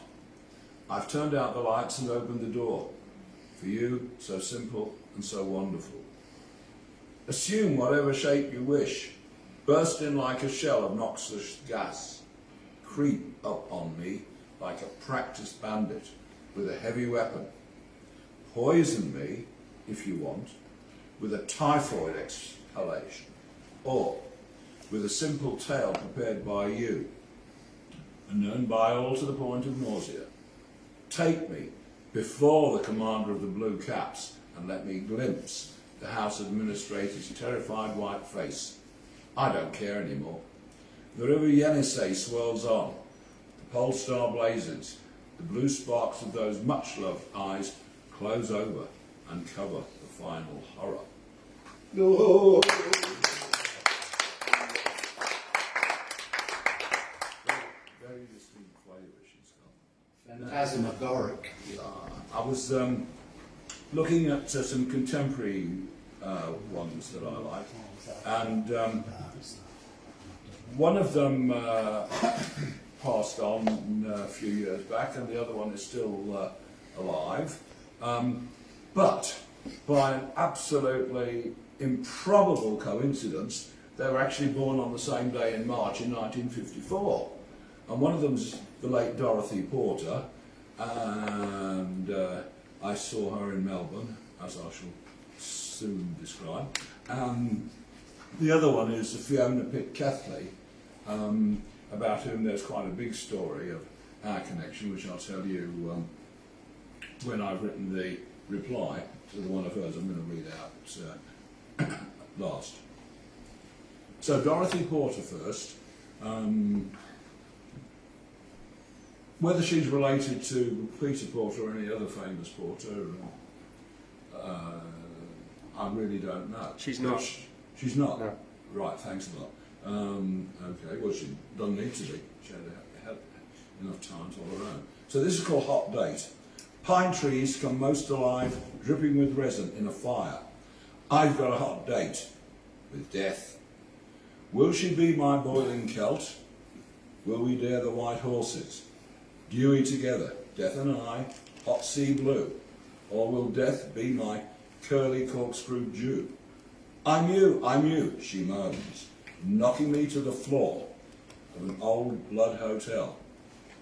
I've turned out the lights and opened the door. For you, so simple and so wonderful. Assume whatever shape you wish. Burst in like a shell of noxious gas. Creep up on me like a practiced bandit with a heavy weapon. Poison me, if you want, with a typhoid exhalation, or with a simple tale prepared by you, and known by all to the point of nausea. Take me before the commander of the Blue Caps, and let me glimpse the House Administrator's terrified white face. I don't care anymore. The river Yenisei swirls on, the pole star blazes, the blue sparks of those much-loved eyes close over and cover the final horror. No. Very distinct flavour she's got. Phantasmagoric. I was looking at some contemporary ones that I like, and one of them passed on a few years back, and the other one is still alive. But by an absolutely improbable coincidence, they were actually born on the same day in March in 1954. And one of them's the late Dorothy Porter, and I saw her in Melbourne, as I shall soon describe. The other one is Fiona Pitt-Cathley, about whom there's quite a big story of our connection, which I'll tell you when I've written the reply to the one of hers I'm going to read out last. So Dorothy Porter first. Whether she's related to Peter Porter or any other famous porter, I really don't know. She's not. She's not? No. Right, thanks a lot. Okay, well, she doesn't need to be. She had enough time all her own. So this is called Hot Date. Pine trees come most alive, dripping with resin in a fire. I've got a hot date with death. Will she be my boiling Celt? Will we dare the white horses? Dewy together, death and I, hot sea blue. Or will death be my curly corkscrew Jew? I'm you, she moans, knocking me to the floor of an old blood hotel,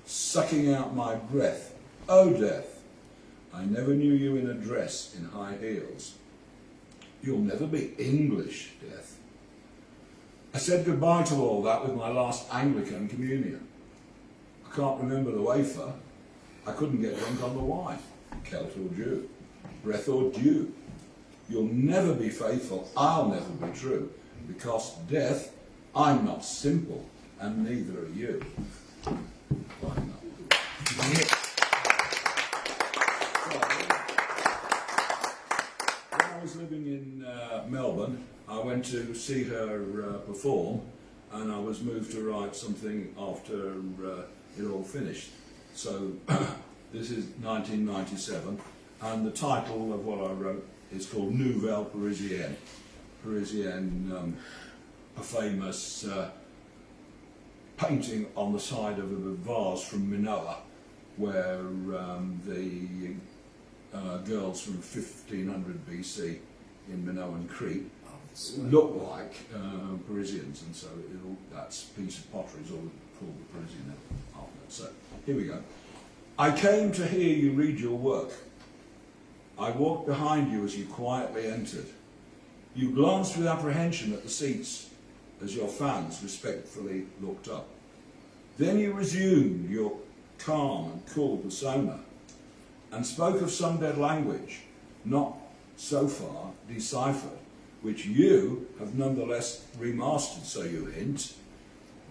sucking out my breath. Oh, death, I never knew you in a dress in high heels. You'll never be English, death. I said goodbye to all that with my last Anglican communion. I can't remember the wafer. I couldn't get drunk on the wine. Celt or Jew, breath or dew. You'll never be faithful, I'll never be true, because death, I'm not simple, and neither are you. Why not? When I was living in Melbourne, I went to see her perform, and I was moved to write something after it all finished. So this is 1997, and the title of what I wrote is called Nouvelle Parisienne. Parisienne, a famous painting on the side of a vase from Minoa, where the girls from 1500 BC in Minoan Crete look like Parisians, and so that's a piece of pottery is all called the Parisian art. So here we go. I came to hear you read your work. I walked behind you as you quietly entered. You glanced with apprehension at the seats as your fans respectfully looked up. Then you resumed your calm and cool persona. and spoke of some dead language, not so far deciphered, which you have nonetheless remastered, so you hint,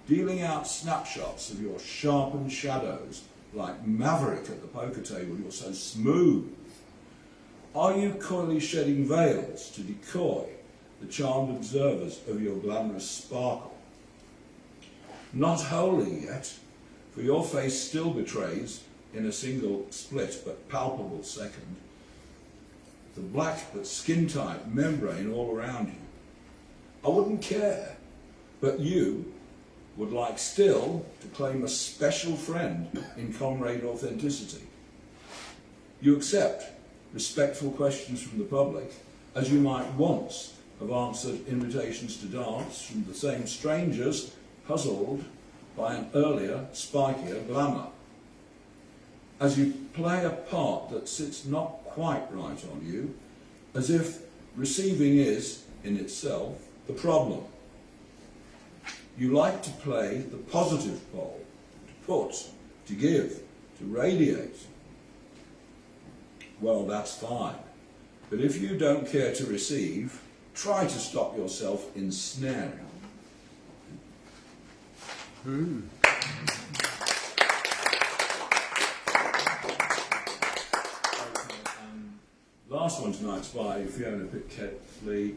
dealing out snapshots of your sharpened shadows, like Maverick at the poker table, you're so smooth. Are you coyly shedding veils to decoy the charmed observers of your glamorous sparkle? Not wholly yet, for your face still betrays, in a single split but palpable second, the black but skin-tight membrane all around you. I wouldn't care, but you would like still to claim a special friend in comrade authenticity. You accept respectful questions from the public, as you might once have answered invitations to dance from the same strangers puzzled by an earlier, spikier glamour. As you play a part that sits not quite right on you, as if receiving is, in itself, the problem. You like to play the positive pole, to put, to give, to radiate. Well, that's fine. But if you don't care to receive, try to stop yourself ensnaring. Last one tonight's by Fiona Pitt-Ketley.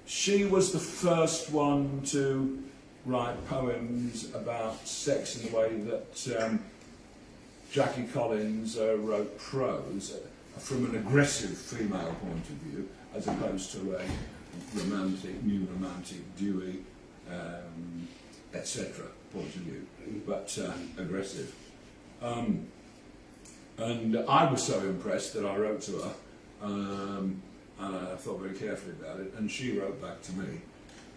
She was the first one to write poems about sex in the way that Jackie Collins wrote prose, from an aggressive female point of view, as opposed to a romantic, new romantic, dewy, etc. point of view, but aggressive. And I was so impressed that I wrote to her, and I thought very carefully about it, and she wrote back to me.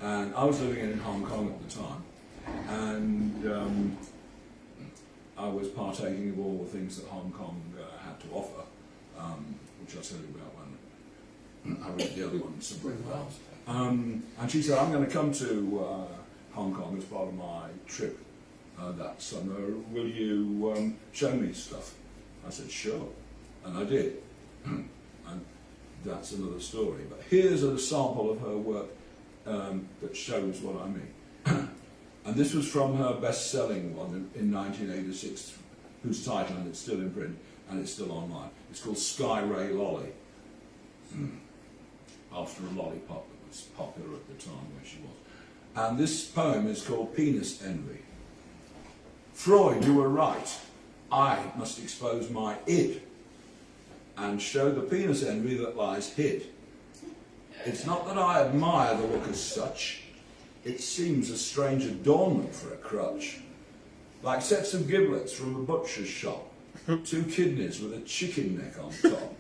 And I was living in Hong Kong at the time, and I was partaking of all the things that Hong Kong had to offer, which I'll tell you about when I read the other one somewhere else. And she said, I'm going to come to Hong Kong as part of my trip that summer. Will you show me stuff? I said, sure. And I did. And that's another story. But here's a sample of her work that shows what I mean. And this was from her best-selling one in 1986, whose title, and it's still in print, and it's still online. It's called Sky Ray Lolly, after a lollipop that was popular at the time where she was. And this poem is called Penis Envy. Freud, you were right. I must expose my id and show the penis envy that lies hid. It's not that I admire the look as such. It seems a strange adornment for a crutch. Like sets of giblets from a butcher's shop, 2 kidneys with a chicken neck on top,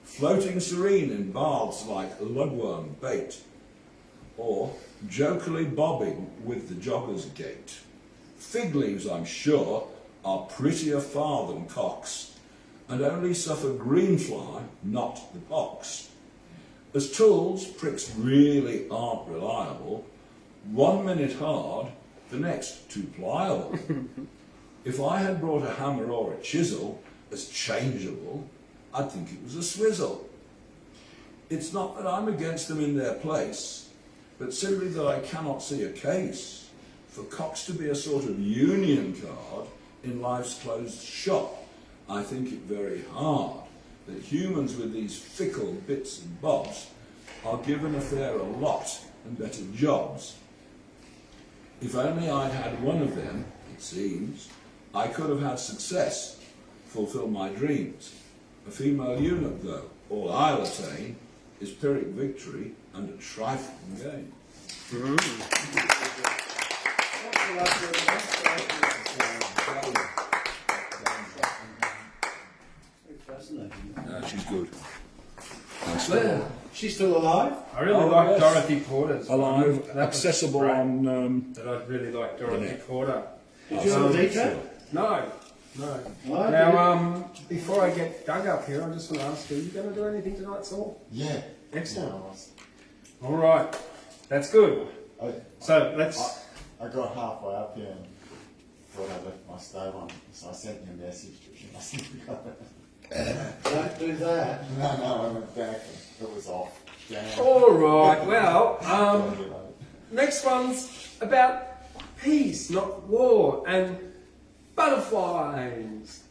floating serene in baths like lugworm bait, or jokily bobbing with the jogger's gait. Fig leaves, I'm sure, are prettier far than cocks, and only suffer greenfly, not the pox. As tools, pricks really aren't reliable. 1 minute hard, the next too pliable. If I had brought a hammer or a chisel as changeable, I'd think it was a swizzle. It's not that I'm against them in their place, but simply that I cannot see a case for cocks to be a sort of union card in life's closed shop. I think it very hard that humans with these fickle bits and bobs are given a fairer lot and better jobs. If only I'd had one of them, it seems, I could have had success, fulfill my dreams. A female eunuch, though, all I'll attain is Pyrrhic victory and a trifling gain. She's good. Claire, she's still alive? I really like Dorothy Porter's. Alive, That was accessible great. on... That I really like Dorothy Porter. Did you have a detail? No. Why? Now, before I get dug up here, I just want to ask you, are you going to do anything tonight, Saul? Yeah. Excellent. No, All right. That's good. I, So let's... I got halfway up, yeah. thought I left my stove on, so I sent you a message, but you must have forgotten it. Don't do that. No, I went back and it was off. Damn. All right. Well, next one's about peace, not war, and butterflies.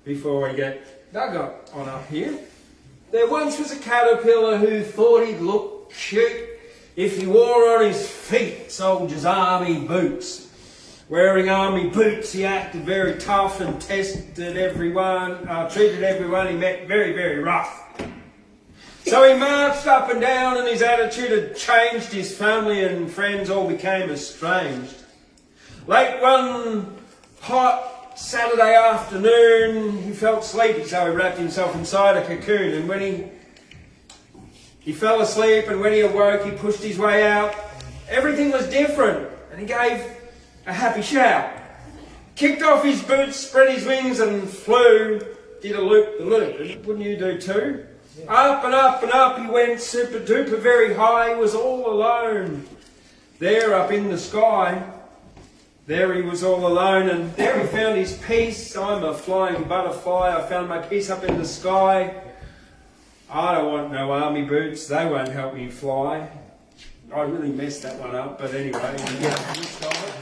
Before we get dug on up here, there once was a caterpillar who thought he'd look cute if he wore on his feet soldier's army boots. Wearing army boots, he acted very tough and treated everyone he met very, very rough. So he marched up and down and his attitude had changed. His family and friends all became estranged. Late one hot Saturday afternoon, he felt sleepy, so he wrapped himself inside a cocoon. And when he fell asleep, and when he awoke, he pushed his way out. Everything was different, and he gave a happy shout. Kicked off his boots, spread his wings, and flew. Did a loop-the-loop. Wouldn't you do too? Up and up and up he went, super duper very high. He was all alone. There up in the sky, there he was all alone, and there he found his peace. I'm a flying butterfly, I found my peace up in the sky. I don't want no army boots, they won't help me fly. I really messed that one up, but anyway, you get the gist of it.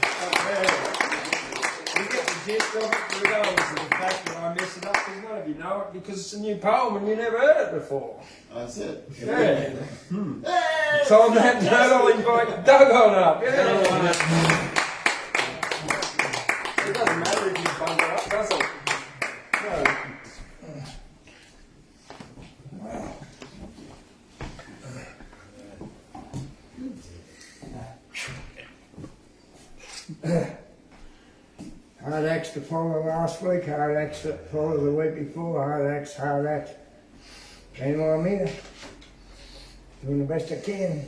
You get the gist of it, regardless of the fact that I mess it up, because none of you know it, because it's a new poem and you never heard it before. That's it. Yeah. So on that note, I'll invite Doug on up. Yeah. It doesn't matter if you bung it up, does it? No. Hard X to follow last week, hard X to follow the week before, hard X. Anyway, I'm here, doing the best I can.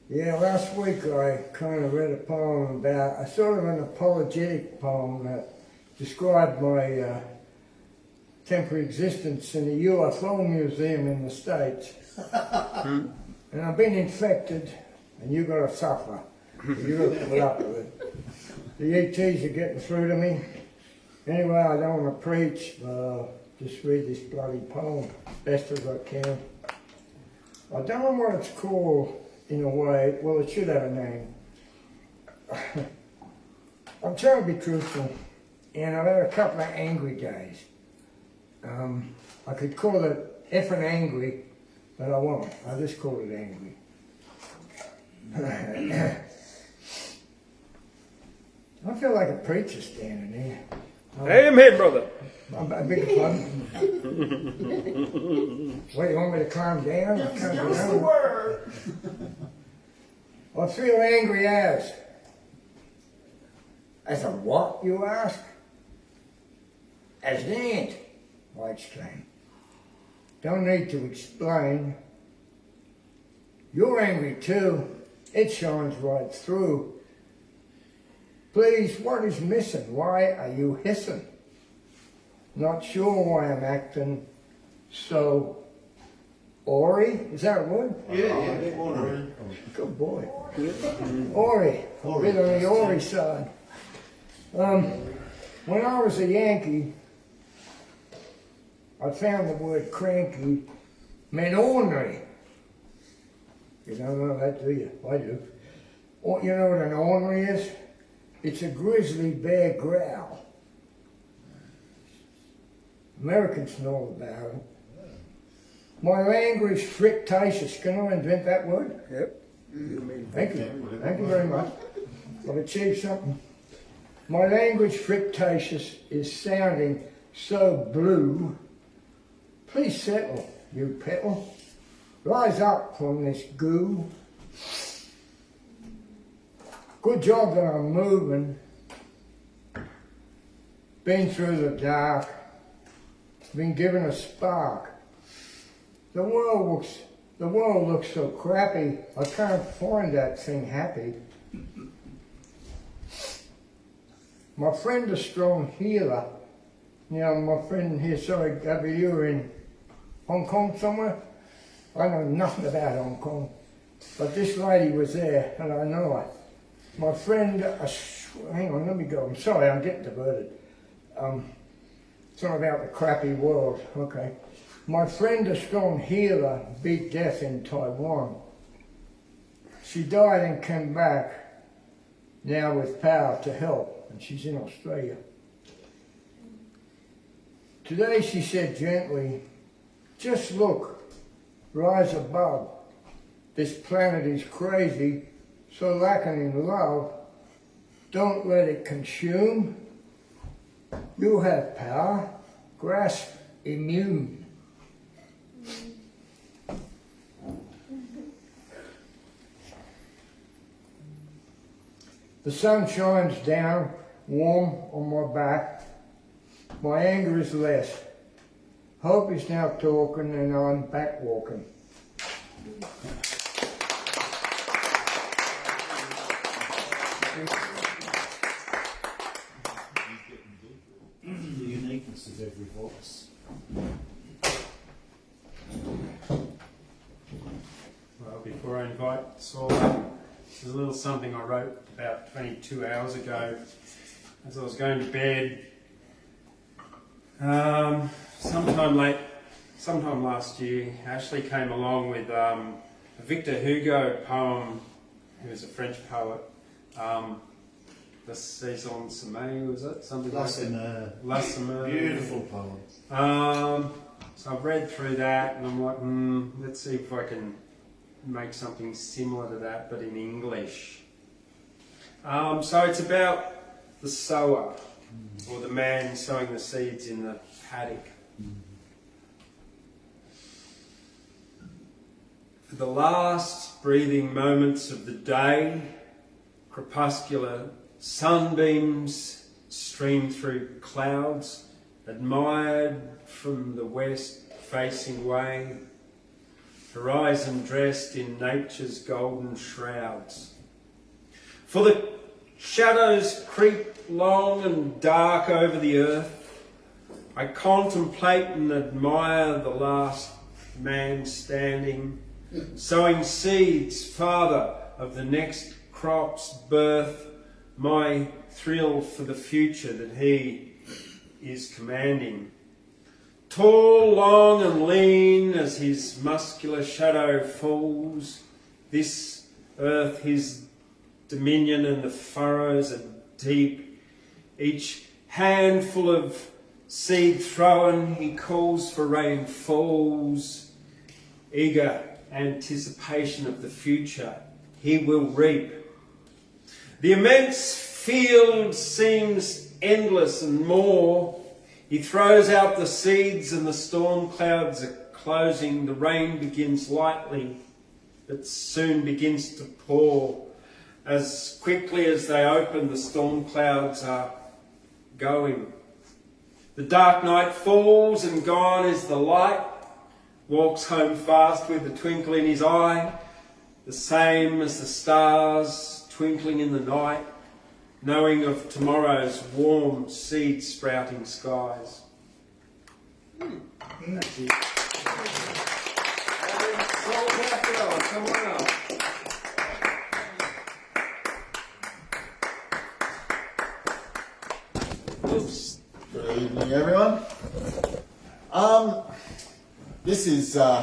Yeah, last week I kind of read a poem about, a sort of an apologetic poem that described my temporary existence in a UFO museum in the States. And I've been infected, and you've got to suffer. You've got to put up with it. The ETs are getting through to me. Anyway, I don't want to preach, just read this bloody poem best as I can. I don't know what it's called in a way. Well, it should have a name. I'm trying to be truthful, and I've had a couple of angry days. I could call it effing angry, but I won't. I'll just call it angry. I feel like a preacher standing here. Amen, brother. I beg your pardon. What, you want me to calm down? Use the word. I feel angry as. As a what, you ask? As an ant, I exclaim. Don't need to explain. You're angry too. It shines right through. Please, what is missing? Why are you hissing? Not sure why I'm acting so Ori? Is that a word? Yeah, Ori. Good boy. Ori. A bit on the Ori side. When I was a Yankee, I found the word cranky meant ornery. You don't know that, do you? I do. You know what an ornery is? It's a grizzly bear growl. Americans know about it. My language frictatious. Can I invent that word? Yep. Thank you. Thank you very much. I've achieved something. My language frictatious is sounding so blue. Please settle, you petal. Rise up from this goo. Good job that I'm moving. Been through the dark. Been given a spark. The world looks so crappy. I can't find that thing happy. My friend, a strong healer. You know, my friend here, sorry, Gabriel, you were in Hong Kong somewhere? I know nothing about Hong Kong. But this lady was there, and I know her. My friend, hang on, let me go. I'm sorry, I'm getting diverted. It's not about the crappy world. Okay. My friend, a strong healer, beat death in Taiwan. She died and came back, now with power to help, and she's in Australia. Today she said gently, just look, rise above. This planet is crazy, so lacking in love. Don't let it consume. You have power, grasp immune. The sun shines down warm on my back. My anger is less. Hope is now talking and I'm back walking. The uniqueness of every voice. Well, before I invite Saul up, there's a little something I wrote about 22 hours ago as I was going to bed. Sometime last year, Ashley came along with a Victor Hugo poem. He was a French poet. The Saison Sommeil, was it? Something like that. La Sommeil. Beautiful poem. So I've read through that and I'm like, let's see if I can make something similar to that, but in English. So it's about the sower, or the man sowing the seeds in the paddock. For the last breathing moments of the day, crepuscular sunbeams stream through clouds, admired from the west-facing way, horizon dressed in nature's golden shrouds. For the shadows creep long and dark over the earth, I contemplate and admire the last man standing, sowing seeds, father of the next crop's birth, my thrill for the future that he is commanding. Tall, long and lean as his muscular shadow falls, this earth his dominion and the furrows are deep. Each handful of seed thrown, he calls for rain falls. Eager anticipation of the future, he will reap. The immense field seems endless and more. He throws out the seeds and the storm clouds are closing. The rain begins lightly, but soon begins to pour. As quickly as they open, the storm clouds are going. The dark night falls and gone is the light. Walks home fast with a twinkle in his eye, the same as the stars twinkling in the night, knowing of tomorrow's warm seed sprouting skies. That's it. Saul Cafarella, come on up. Oops. Good evening, everyone. This is I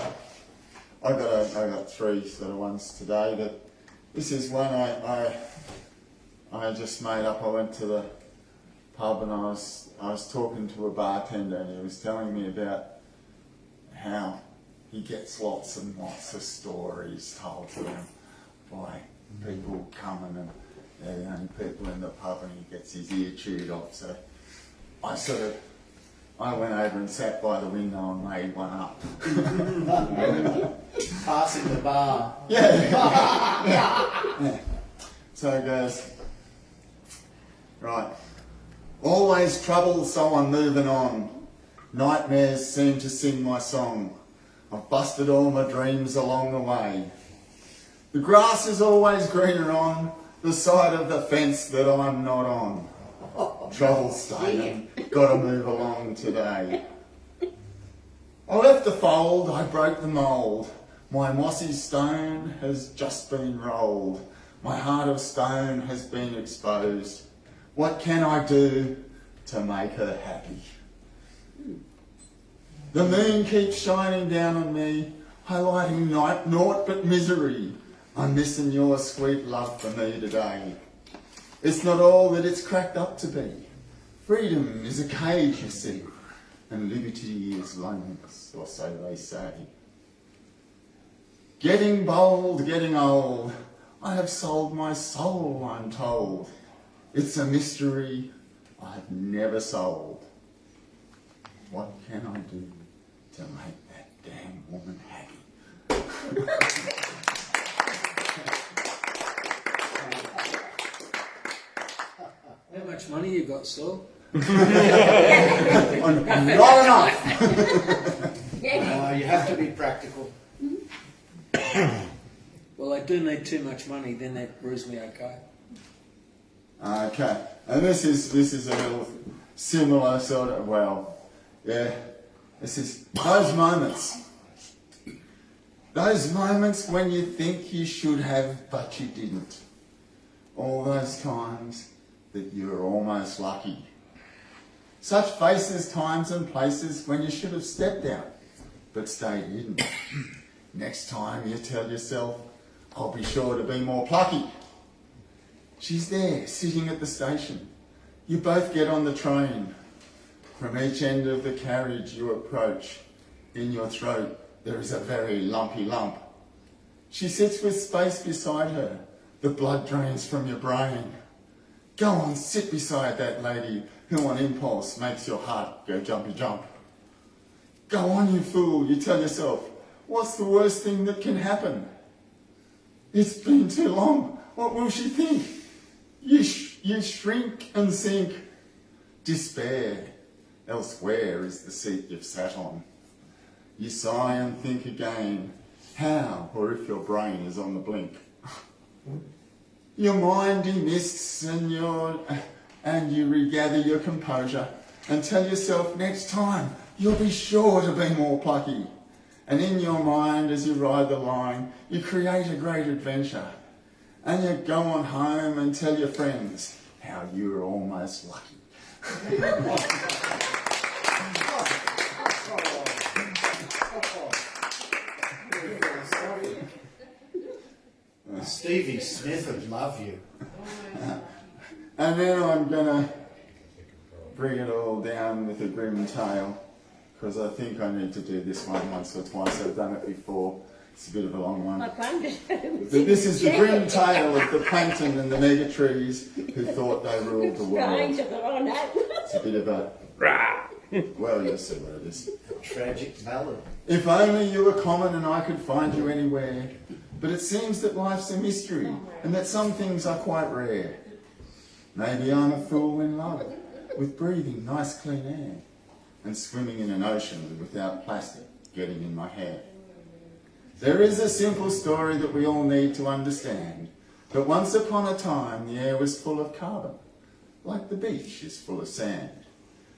got three sort of ones today, but this is one I just made up. I went to the pub and I was talking to a bartender and he was telling me about how he gets lots and lots of stories told to him by people coming, and they're the only people in the pub, and he gets his ear chewed off. So I went over and sat by the window and made one up. Passing the bar. Yeah. So it goes, right. Always trouble, so I'm moving on. Nightmares seem to sing my song. I've busted all my dreams along the way. The grass is always greener on the side of the fence that I'm not on. Trouble staying, gotta move along today. I left the fold, I broke the mould. My mossy stone has just been rolled. My heart of stone has been exposed. What can I do to make her happy? The moon keeps shining down on me, highlighting naught but misery. I'm missing your sweet love for me today. It's not all that it's cracked up to be. Freedom is a cage, you see, and liberty is loneliness, or so they say. Getting bold, getting old, I have sold my soul, I'm told. It's a mystery I've never solved. What can I do to make that damn woman happy? How much money you got, Saul? Not enough. You have to be practical. Well, I do need too much money, then that brews me okay. Okay, and this is a little similar sort of, well, yeah, this is those moments when you think you should have but you didn't. All those times that you were almost lucky. Such faces, times and places when you should have stepped out but stayed hidden. Next time you tell yourself, I'll be sure to be more plucky. She's there, sitting at the station. You both get on the train. From each end of the carriage you approach. In your throat there is a very lumpy lump. She sits with space beside her. The blood drains from your brain. Go on, sit beside that lady who on impulse makes your heart go jumpy jump. Go on, you fool, you tell yourself, what's the worst thing that can happen? It's been too long, what will she think? You shrink and sink. Despair, elsewhere is the seat you've sat on. You sigh and think again, how, or if your brain is on the blink. Your mind demists and you regather your composure and tell yourself next time you'll be sure to be more plucky. And in your mind as you ride the line, you create a great adventure. And you go on home and tell your friends how you were almost lucky. Stevie Smith would love you. And then I'm going to bring it all down with a grim tale, because I think I need to do this one once or twice. I've done it before. It's a bit of a long one. I wondered. But this is the grim tale of the plankton and the mega trees who thought they ruled the world. It's a bit of a... Well, you'll see what it is. Tragic ballad. If only you were common and I could find you anywhere. But it seems that life's a mystery and that some things are quite rare. Maybe I'm a fool in love with breathing nice clean air and swimming in an ocean without plastic getting in my hair. There is a simple story that we all need to understand. But once upon a time the air was full of carbon, like the beach is full of sand.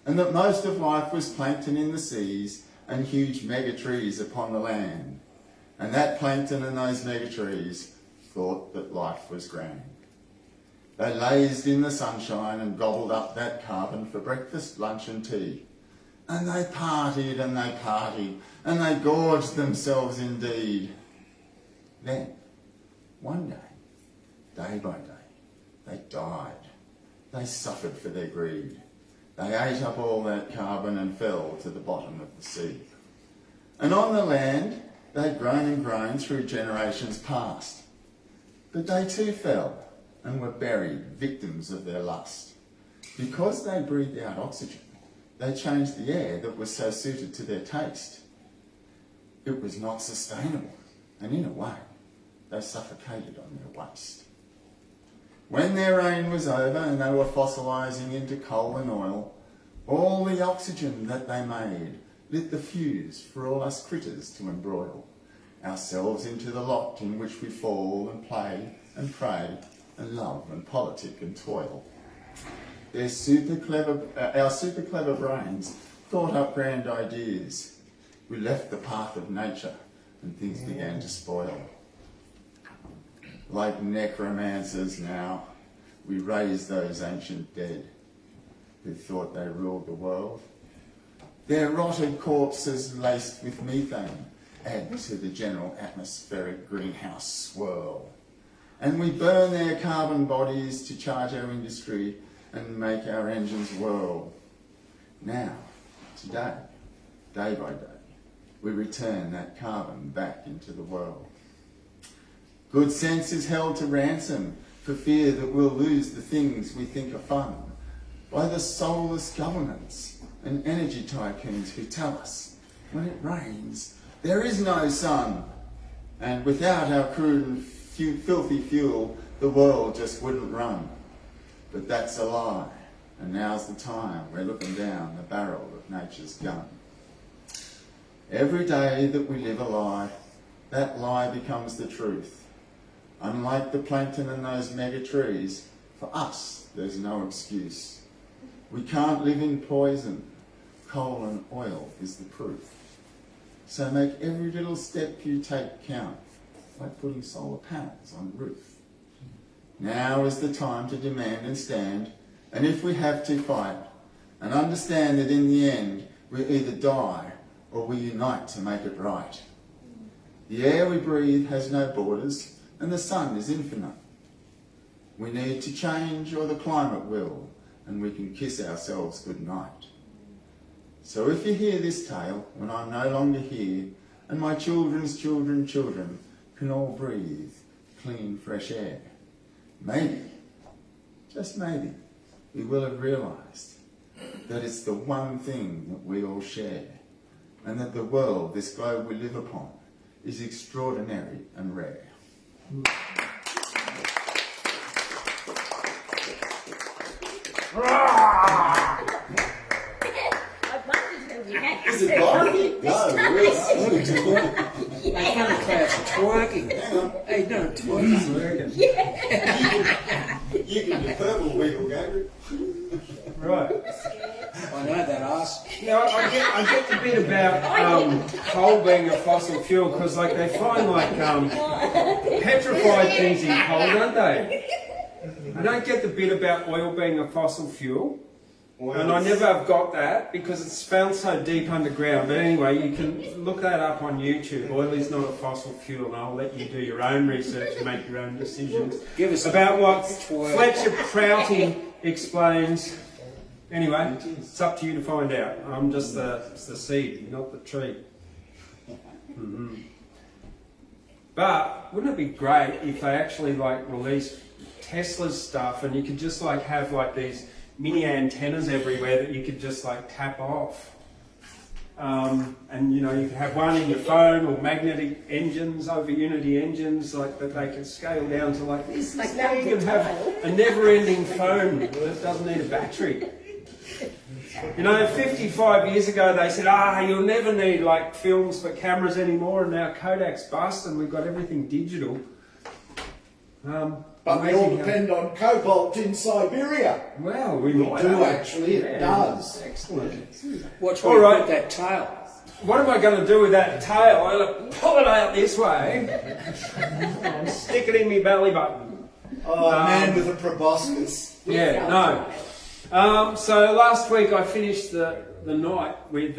And that most of life was plankton in the seas and huge mega trees upon the land. And that plankton and those mega trees thought that life was grand. They lazed in the sunshine and gobbled up that carbon for breakfast, lunch and tea. And they partied and they partied and they gorged themselves indeed. Then, one day by day, they died. They suffered for their greed. They ate up all that carbon and fell to the bottom of the sea. And on the land, they'd grown and grown through generations past. But they too fell and were buried, victims of their lust. Because they breathed out oxygen, they changed the air that was so suited to their taste. It was not sustainable, and in a way, they suffocated on their waste. When their reign was over and they were fossilising into coal and oil, all the oxygen that they made lit the fuse for all us critters to embroil, ourselves into the lot in which we fall and play and pray and love and politic and toil. Our super clever brains thought up grand ideas. We left the path of nature and things began to spoil. Like necromancers now, we raise those ancient dead who thought they ruled the world. Their rotted corpses laced with methane add to the general atmospheric greenhouse swirl. And we burn their carbon bodies to charge our industry and make our engines whirl. Now, today, day by day, we return that carbon back into the world. Good sense is held to ransom for fear that we'll lose the things we think are fun by the soulless governments and energy tycoons who tell us when it rains there is no sun, and without our crude and filthy fuel the world just wouldn't run. But that's a lie, and now's the time we're looking down the barrel of nature's gun. Every day that we live a lie, that lie becomes the truth. Unlike the plankton and those mega trees, for us there's no excuse. We can't live in poison. Coal and oil is the proof. So make every little step you take count, like putting solar panels on the roof. Now is the time to demand and stand, and if we have to, fight, and understand that in the end we either die or we unite to make it right. The air we breathe has no borders, and the sun is infinite. We need to change or the climate will, and we can kiss ourselves goodnight. So if you hear this tale when I'm no longer here, and my children's children can all breathe clean, fresh air, maybe, just maybe, we will have realised that it's the one thing that we all share, and that the world, this globe we live upon, is extraordinary and rare. Is it barking? No, really. Hey, Thundercloud's twerking. Hey, no, twerking. You can do purple wiggle, Gabriel. Right. I know that ass. Now, I get the bit about coal being a fossil fuel because, like, they find like petrified things in coal, don't they? I don't get the bit about oil being a fossil fuel, and I never have got that because it's found so deep underground. But anyway, you can look that up on YouTube. Oil is not a fossil fuel, and I'll let you do your own research and make your own decisions Give us about what Fletcher Prouty explains. Anyway, it's up to you to find out. I'm just the seed, not the tree. Mm-hmm. But wouldn't it be great if they actually like released Tesla's stuff and you could just like have like these mini antennas everywhere that you could just like tap off. And you know, you could have one in your phone or magnetic engines over Unity engines like that they can scale down to like this. Like Now you can have a never-ending phone that doesn't need a battery. You know, 55 years ago they said, you'll never need like films for cameras anymore, and now Kodak's bust and we've got everything digital. But we all depend on cobalt in Siberia. Well, we might do have. actually, it does. Excellent. Watch where you put that tail. What am I going to do with that tail? I'm going to pull it out this way and stick it in my belly button. Oh, man with a proboscis. Yeah, no. So last week I finished the night with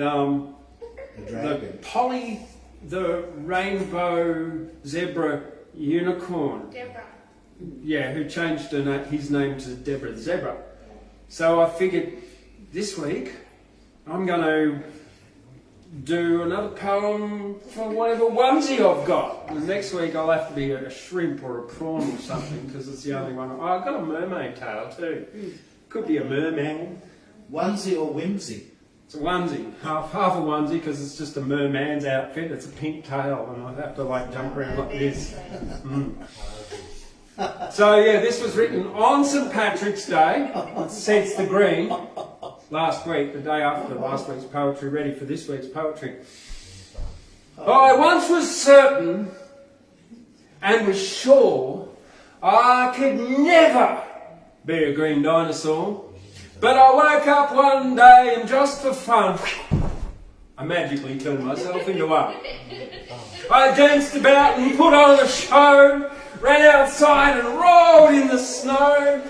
the rainbow zebra unicorn. Deborah. Yeah, who changed his name to Deborah the Zebra. So I figured this week I'm going to do another poem for whatever onesie I've got. And next week I'll have to be a shrimp or a prawn or something because it's the only one. I've got a mermaid tail too. Could be a merman. Onesie or whimsy? It's a onesie, half a onesie because it's just a merman's outfit. It's a pink tail and I have to like jump around like this. So yeah, this was written on St Patrick's Day, since the green, last week, the day after last week's poetry, ready for this week's poetry. I once was certain and was sure I could never be a green dinosaur, but I woke up one day and just for fun, I magically turned myself into one. I danced about and put on a show, ran outside and rolled in the snow,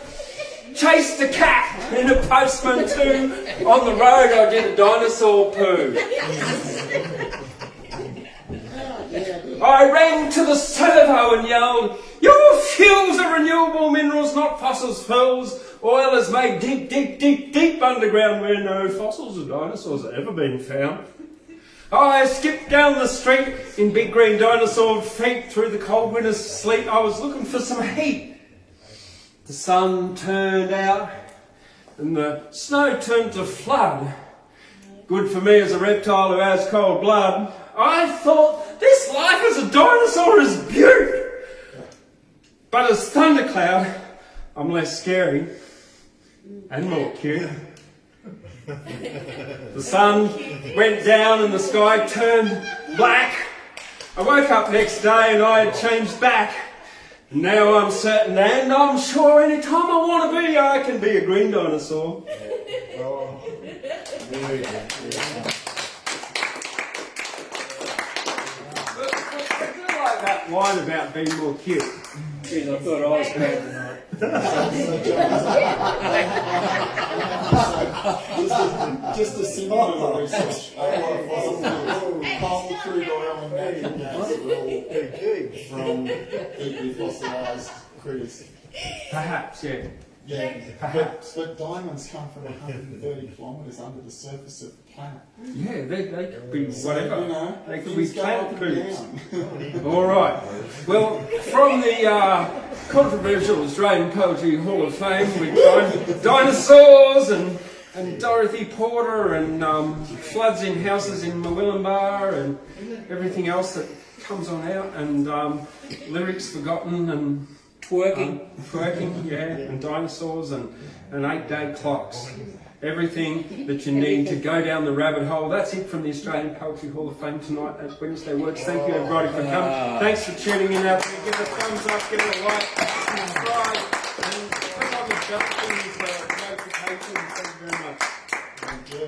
chased a cat and a postman too. On the road I did a dinosaur poo. I ran to the servo and yelled, "Your fuels are renewable minerals, not fossils fuels. Oil is made deep, deep, deep, deep underground where no fossils or dinosaurs have ever been found." I skipped down the street in big green dinosaur feet through the cold winter's sleet. I was looking for some heat. The sun turned out and the snow turned to flood. Good for me as a reptile who has cold blood. I thought, this life as a dinosaur is beaut. But as Thundercloud, I'm less scary and more cute. The sun went down and the sky turned black. I woke up next day and I had changed back. And now I'm certain and I'm sure any time I want to be, I can be a green dinosaur. Oh, very good. I do like that line about being more cute. Geez, I thought I was bad tonight. Just a simple research. Coal, crude oil and natural gas from deeply fossilised critters. Perhaps, yeah. Yeah, but diamonds come from 130 kilometres under the surface of the planet. Yeah, they could be So, whatever. you know, They could be things go up plant and foods. down. All right. Well, from the controversial Australian Poetry Hall of Fame with dinosaurs and Dorothy Porter and floods in houses in Murwillumbah and everything else that comes on out and lyrics forgotten and twerking, yeah, and dinosaurs and 8-day clocks. Everything that you need to go down the rabbit hole. That's it from the Australian Poetry Hall of Fame tonight at Wednesday Words. Thank you everybody for coming. Thanks for tuning in out there. Give it a thumbs up, give it a like, subscribe, and click on the bell for notifications. Thank you very much. Thank you.